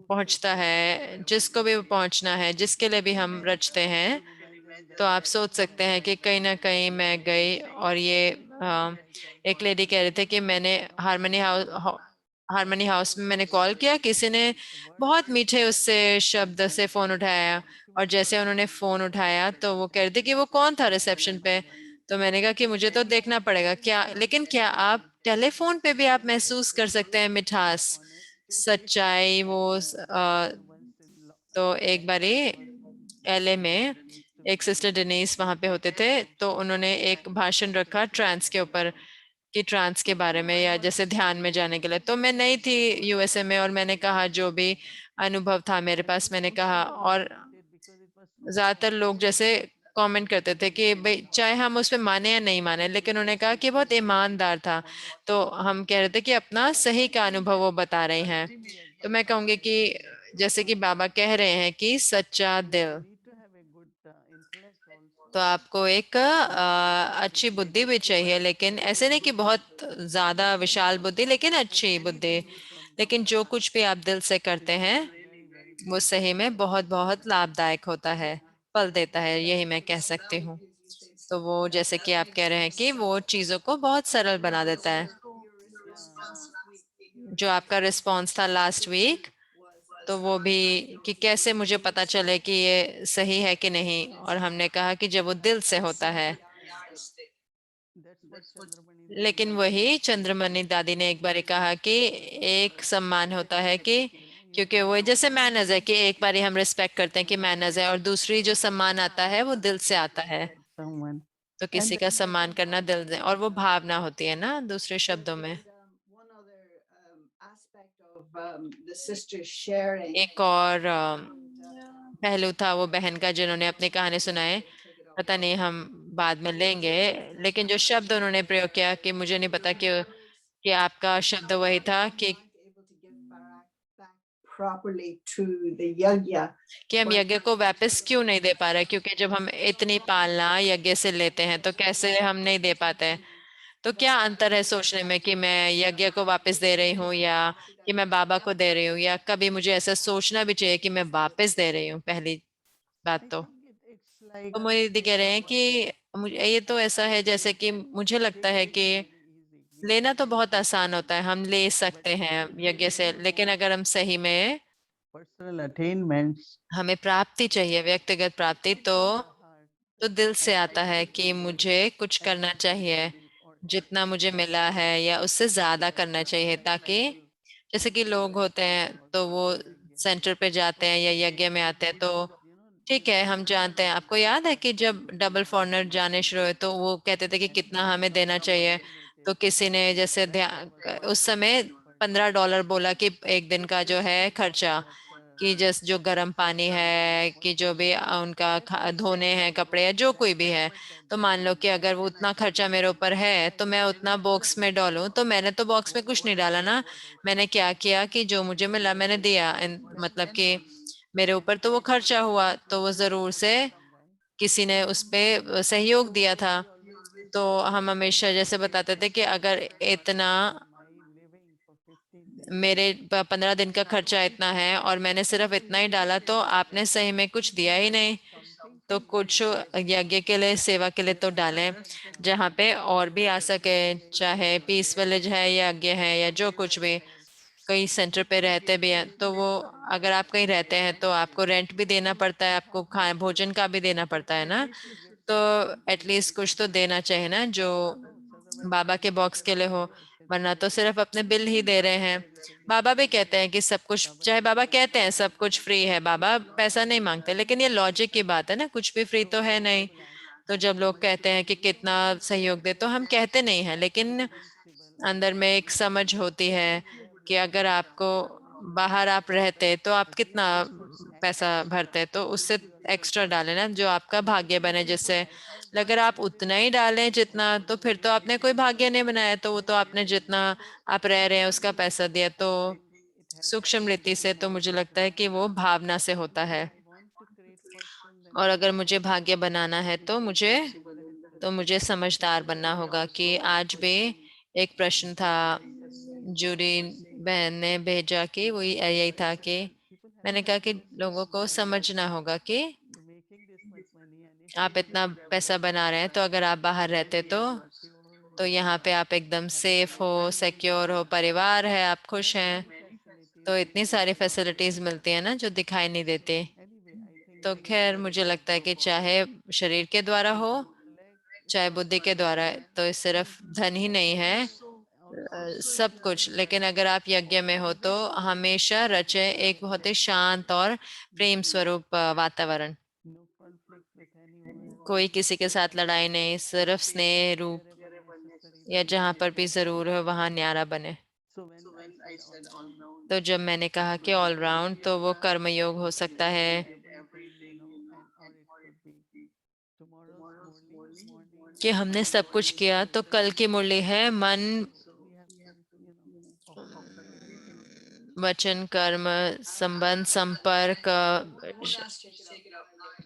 [SPEAKER 3] पहुंचता है, जिसको भी पहुंचना है, जिसके लिए भी हम रचते हैं, तो आप सोच सकते हैं कि कहीं ना कहीं मैं गई और ये एक लेडी कह रहे थे कि मैंने हारमोनी हाउस में मैंने कॉल किया, किसी ने बहुत मीठे उससे शब्द से फोन उठाया, और जैसे उन्होंने फोन उठाया तो वो कह रहे थे कि वो कौन था रिसेप्शन पे। तो मैंने कहा कि मुझे तो देखना पड़ेगा क्या, लेकिन क्या आप टेलीफोन पे भी आप महसूस कर सकते हैं मिठास, सच्चाई, वो तो एक बारी एलए में एक सिस्टर डेनीस वहां पे होते थे, तो उन्होंने एक भाषण रखा ट्रांस के ऊपर, कि ट्रांस के बारे में या जैसे ध्यान में जाने के लिए। तो मैं नई थी यूएसए में और मैंने कहा जो भी अनुभव था मेरे पास मैंने कहा, और ज्यादातर लोग जैसे कमेंट करते थे कि भाई चाहे हम उस पर माने या नहीं माने, लेकिन उन्होंने कहा कि बहुत ईमानदार था। तो हम कह रहे थे कि अपना सही का अनुभव वो बता रहे हैं। तो मैं कहूंगी कि जैसे कि बाबा कह रहे हैं कि सच्चा दिल, तो आपको एक अच्छी बुद्धि भी चाहिए, लेकिन ऐसे नहीं कि बहुत ज्यादा विशाल बुद्धि, लेकिन अच्छी बुद्धि। लेकिन जो कुछ भी आप दिल से करते हैं वो सही में बहुत बहुत लाभदायक होता है, फल देता है, यही मैं कह सकती हूँ। तो वो जैसे कि आप कह रहे हैं कि वो चीजों को बहुत सरल बना देता है। जो आपका रिस्पॉन्स था लास्ट वीक, तो वो भी कि कैसे मुझे पता चले कि ये सही है कि नहीं, और हमने कहा कि जब वो दिल से होता है। लेकिन वही चंद्रमणि दादी ने एक बार कहा कि एक सम्मान होता है कि क्योंकि वो जैसे मैनर्स है कि एक बारी हम रिस्पेक्ट करते हैं कि मैनर्स है, और दूसरी जो सम्मान आता है वो दिल से आता है। तो किसी का सम्मान करना दिल से, और वो भावना होती है ना दूसरे शब्दों में। एक और पहलू था वो बहन का जिन्होंने अपनी कहानी सुनाए, पता नहीं हम बाद में लेंगे, लेकिन जो शब्द उन्होंने प्रयोग किया कि मुझे नहीं पता कि आपका शब्द वही था कि हम यज्ञ को वापस क्यों नहीं दे पा रहे, क्योंकि जब हम इतनी पालना यज्ञ से लेते हैं तो कैसे हम नहीं दे पाते हैं। तो क्या अंतर है सोचने में कि मैं यज्ञ को वापस दे रही हूँ या कि मैं बाबा को दे रही हूँ, या कभी मुझे ऐसा सोचना भी चाहिए कि मैं वापस दे रही हूँ, पहली बात तो मोदी दीदी कह रहे हैं कि मुझे ये तो ऐसा है जैसे कि मुझे लगता है कि लेना तो बहुत आसान होता है, हम ले सकते हैं यज्ञ से, लेकिन अगर हम सही में हमें प्राप्ति चाहिए, व्यक्तिगत प्राप्ति, तो दिल से आता है कि मुझे कुछ करना चाहिए, जितना मुझे मिला है या उससे ज्यादा करना चाहिए, ताकि जैसे कि लोग होते हैं तो वो सेंटर पे जाते हैं या यज्ञ में आते हैं, तो ठीक है हम जानते हैं। आपको याद है कि जब डबल फॉरनर जाने शुरू हुए तो वो कहते थे कि कितना हमें देना चाहिए, तो किसी ने जैसे ध्यान उस समय $15 बोला कि एक दिन का जो है खर्चा, कि जैसे जो गर्म पानी है कि जो भी उनका धोने हैं कपड़े या जो कोई भी है, तो मान लो कि अगर वो उतना खर्चा मेरे ऊपर है तो मैं उतना बॉक्स में डालूं, तो मैंने तो बॉक्स में कुछ नहीं डाला ना। मैंने क्या किया कि जो मुझे मिला मैंने दिया, मतलब कि मेरे ऊपर तो वो खर्चा हुआ, तो वो जरूर से किसी ने उस पे सहयोग दिया था। तो हम हमेशा जैसे बताते थे कि अगर इतना मेरे 15 दिन का खर्चा इतना है और मैंने सिर्फ इतना ही डाला, तो आपने सही में कुछ दिया ही नहीं। तो कुछ यज्ञ के लिए सेवा के लिए तो डालें, जहाँ पे और भी आ सके, चाहे पीस विलेज है या यज्ञ है या जो कुछ भी। कई सेंटर पे रहते भी हैं, तो वो अगर आप कहीं रहते हैं तो आपको रेंट भी देना पड़ता है, आपको खा भोजन का भी देना पड़ता है ना। तो एटलीस्ट कुछ तो देना चाहिए ना जो बाबा के बॉक्स के लिए हो, वरना तो सिर्फ अपने बिल ही दे रहे हैं। बाबा भी कहते हैं कि सब कुछ, चाहे बाबा कहते हैं सब कुछ फ्री है, बाबा पैसा नहीं मांगते, लेकिन ये लॉजिक की बात है ना, कुछ भी फ्री तो है नहीं। तो जब लोग कहते हैं कि कितना सहयोग दे, तो हम कहते नहीं है, लेकिन अंदर में एक समझ होती है कि अगर आपको बाहर आप रहते तो आप कितना पैसा भरते, तो उससे एक्स्ट्रा डालें ना जो आपका भाग्य बने, जिससे अगर आप उतना ही डालें जितना, तो फिर तो आपने कोई भाग्य नहीं बनाया, तो वो तो आपने जितना आप रह रहे हैं उसका पैसा दिया। तो सूक्ष्म रीति से तो मुझे लगता है कि वो भावना से होता है। और अगर मुझे भाग्य बनाना है तो मुझे समझदार बनना होगा। कि आज भी एक प्रश्न था, जूरी बहन ने भेजा कि वो यही था कि मैंने कहा कि लोगों को समझना होगा कि आप इतना पैसा बना रहे हैं, तो अगर आप बाहर रहते तो यहाँ पे आप एकदम सेफ हो, सिक्योर हो, परिवार है, आप खुश हैं, तो इतनी सारी फैसिलिटीज मिलती है ना जो दिखाई नहीं देती। तो खैर मुझे लगता है कि चाहे शरीर के द्वारा हो चाहे बुद्धि के द्वारा है, तो ये सिर्फ धन ही नहीं है, सब कुछ। लेकिन अगर आप यज्ञ में हो तो हमेशा रचे एक बहुत ही शांत और प्रेम स्वरूप वातावरण, कोई किसी के साथ लड़ाई नहीं, सिर्फ स्नेह रूप, या जहाँ पर भी जरूर हो वहां न्यारा बने। तो जब मैंने कहा कि ऑलराउंड, तो वो कर्मयोग हो सकता है कि हमने सब कुछ किया, तो कल की मुरली है मन वचन कर्म संबंध संपर्क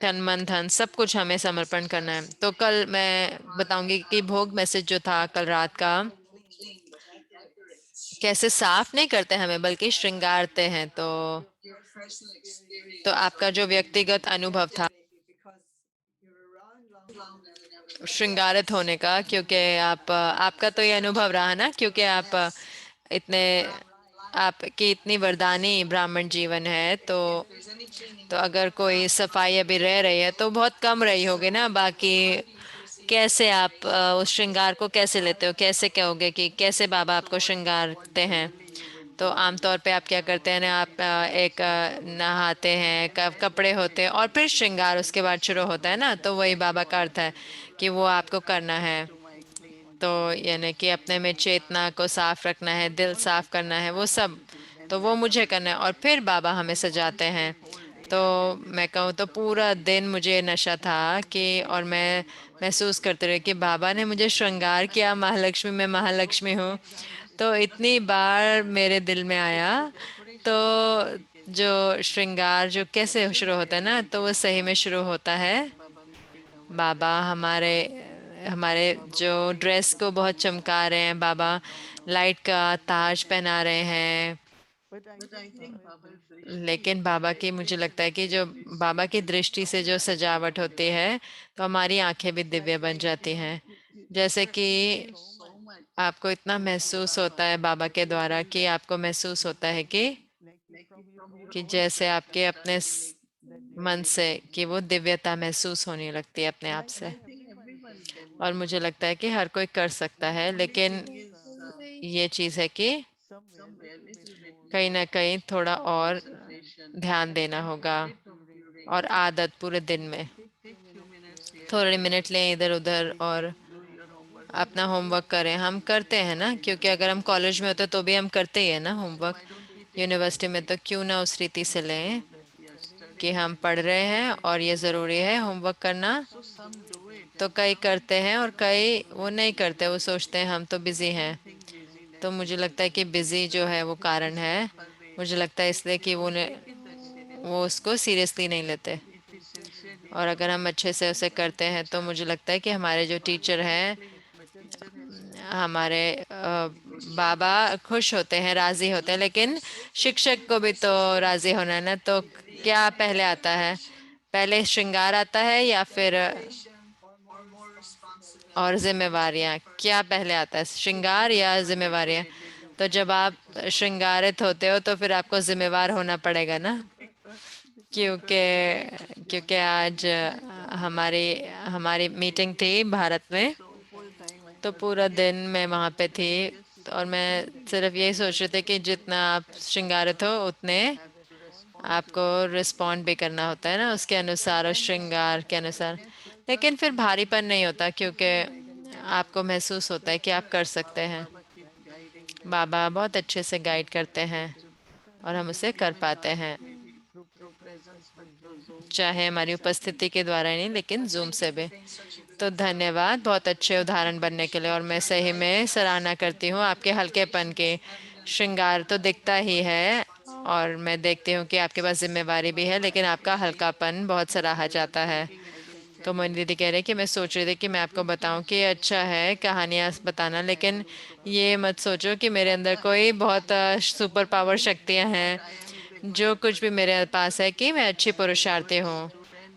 [SPEAKER 3] तन मन धन सब कुछ हमें समर्पण करना है। तो कल मैं बताऊंगी कि भोग मैसेज जो था कल रात का, कैसे साफ नहीं करते हमें बल्कि श्रृंगारते हैं। तो आपका जो व्यक्तिगत अनुभव था श्रृंगारित होने का, क्योंकि आपका तो ये अनुभव रहा ना, क्योंकि आप इतने आपकी इतनी वरदानी ब्राह्मण जीवन है, तो अगर कोई सफाई अभी रह रही है तो बहुत कम रही होगी ना। बाकी कैसे आप उस श्रृंगार को कैसे लेते हो, कैसे कहोगे कि कैसे बाबा आपको श्रृंगारते हैं। तो आमतौर पे आप क्या करते हैं ना, आप नहाते हैं, कपड़े होते हैं और फिर श्रृंगार उसके बाद शुरू होता है ना। तो वही बाबा का अर्थ है कि वो आपको करना है। तो यानी कि अपने में चेतना को साफ रखना है, दिल साफ करना है, वो सब तो वो मुझे करना है, और फिर बाबा हमें सजाते हैं। तो मैं कहूँ तो पूरा दिन मुझे नशा था कि, और मैं महसूस करते रही कि बाबा ने मुझे श्रृंगार किया, महालक्ष्मी, मैं महालक्ष्मी हूँ। तो इतनी बार मेरे दिल में आया। तो जो श्रृंगार जो कैसे शुरू होता है ना, तो वो सही में शुरू होता है बाबा हमारे हमारे जो ड्रेस को बहुत चमका रहे हैं, बाबा लाइट का ताज पहना रहे हैं। लेकिन बाबा की मुझे लगता है कि जो बाबा की दृष्टि से जो सजावट होती है, तो हमारी आंखें भी दिव्य बन जाती हैं। जैसे कि आपको इतना महसूस होता है बाबा के द्वारा, कि आपको महसूस होता है कि जैसे आपके अपने मन से कि वो दिव्यता महसूस होने लगती है अपने आप से। और मुझे लगता है कि हर कोई कर सकता है, लेकिन ये चीज़ है कि कहीं ना कहीं थोड़ा और ध्यान देना होगा, और आदत पूरे दिन में थोड़े मिनट लें इधर उधर और अपना होमवर्क करें। हम करते हैं ना, क्योंकि अगर हम कॉलेज में होते तो भी हम करते ही है ना होमवर्क। यूनिवर्सिटी में तो क्यों ना उस रीति से लें कि हम पढ़ रहे हैं और ये ज़रूरी है होमवर्क करना। तो कई करते हैं और कई वो नहीं करते, वो सोचते हैं हम तो बिजी हैं। तो मुझे लगता है कि बिजी जो है वो कारण है, मुझे लगता है इसलिए कि वो उसको सीरियसली नहीं लेते। और अगर हम अच्छे से उसे करते हैं तो मुझे लगता है कि हमारे जो टीचर हैं, हमारे बाबा खुश होते हैं, राजी होते हैं। लेकिन शिक्षक को भी तो राजी होना है ना। तो क्या पहले आता है, पहले श्रृंगार आता है या फिर और जिम्मेवारियां, क्या पहले आता है, श्रृंगार या जिम्मेवारियां? तो जब आप श्रृंगारित होते हो तो फिर आपको जिम्मेवार होना पड़ेगा ना। क्योंकि क्योंकि आज हमारी हमारी मीटिंग थी भारत में, तो पूरा दिन मैं वहाँ पे थी और मैं सिर्फ यही सोच रही थी कि जितना आप श्रृंगारित हो उतने आपको रिस्पॉन्ड भी करना होता है ना, उसके अनुसार और श्रृंगार के अनुसार। लेकिन फिर भारीपन नहीं होता क्योंकि आपको महसूस होता है कि आप कर सकते हैं। बाबा बहुत अच्छे से गाइड करते हैं और हम उसे कर पाते हैं, चाहे हमारी उपस्थिति के द्वारा ही नहीं लेकिन जूम से भी। तो धन्यवाद बहुत अच्छे उदाहरण बनने के लिए। और मैं सही में सराहना करती हूँ आपके हल्केपन के। श्रृंगार तो दिखता ही है और मैं देखती हूँ कि आपके पास जिम्मेवारी भी है, लेकिन आपका हल्कापन बहुत सराहा जाता है। तो मोइनी दीदी कह रहे कि मैं सोच रही थी कि मैं आपको बताऊं कि अच्छा है कहानियाँ बताना, लेकिन ये मत सोचो कि मेरे अंदर कोई बहुत सुपर पावर शक्तियाँ हैं। जो कुछ भी मेरे पास है कि मैं अच्छी पुरुषार्थी हूँ,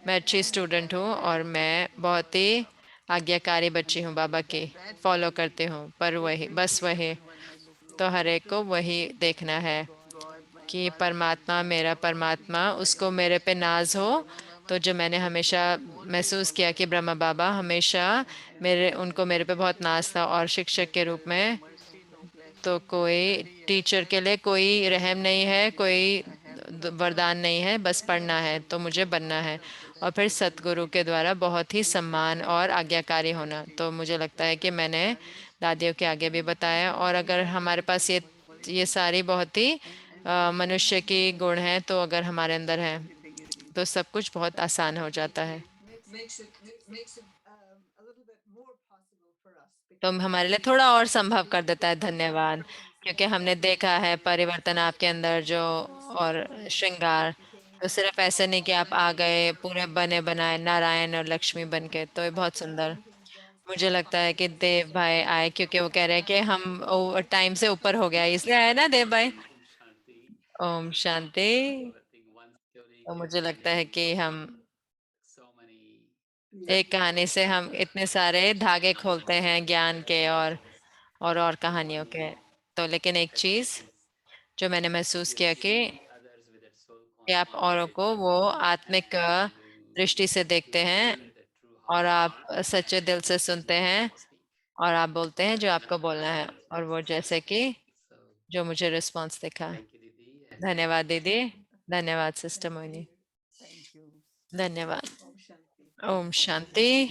[SPEAKER 3] मैं अच्छी स्टूडेंट हूँ और मैं बहुत ही आज्ञाकारी बच्ची हूँ, बाबा की फॉलो करती हूँ। पर वही बस वही तो हर एक को वही देखना है कि परमात्मा, मेरा परमात्मा, उसको मेरे पे नाज हो। तो जो मैंने हमेशा महसूस किया कि ब्रह्मा बाबा हमेशा उनको मेरे पे बहुत नाज था। और शिक्षक के रूप में तो कोई टीचर के लिए कोई रहम नहीं है, कोई वरदान नहीं है, बस पढ़ना है तो मुझे बनना है। और फिर सतगुरु के द्वारा बहुत ही सम्मान और आज्ञाकारी होना। तो मुझे लगता है कि मैंने दादियों के आगे भी बताया। और अगर हमारे पास ये सारी बहुत ही मनुष्य की गुण हैं, तो अगर हमारे अंदर है तो सब कुछ बहुत आसान हो जाता है। तो हमारे लिए थोड़ा और संभव कर देता है। धन्यवाद। क्योंकि हमने देखा है परिवर्तन आपके अंदर जो, और श्रृंगार तो सिर्फ ऐसे नहीं कि आप आ गए पूरे बने बनाए नारायण और लक्ष्मी बन के। तो ये बहुत सुंदर। मुझे लगता है कि देव भाई आए क्योंकि वो कह रहे हैं कि हम टाइम से ऊपर हो गया, इसलिए आए ना देव भाई। ओम शांति। तो मुझे लगता है कि हम एक कहानी से हम इतने सारे धागे खोलते हैं ज्ञान के और कहानियों के। तो लेकिन एक चीज जो मैंने महसूस किया कि आप औरों को वो आत्मिक दृष्टि से देखते हैं और आप सच्चे दिल से सुनते हैं और आप बोलते हैं जो आपको बोलना है। और वो जैसे कि जो मुझे रिस्पांस दिखा। धन्यवाद दीदी। धन्यवाद सिस्टर मोइनी। धन्यवाद। ओम शांति।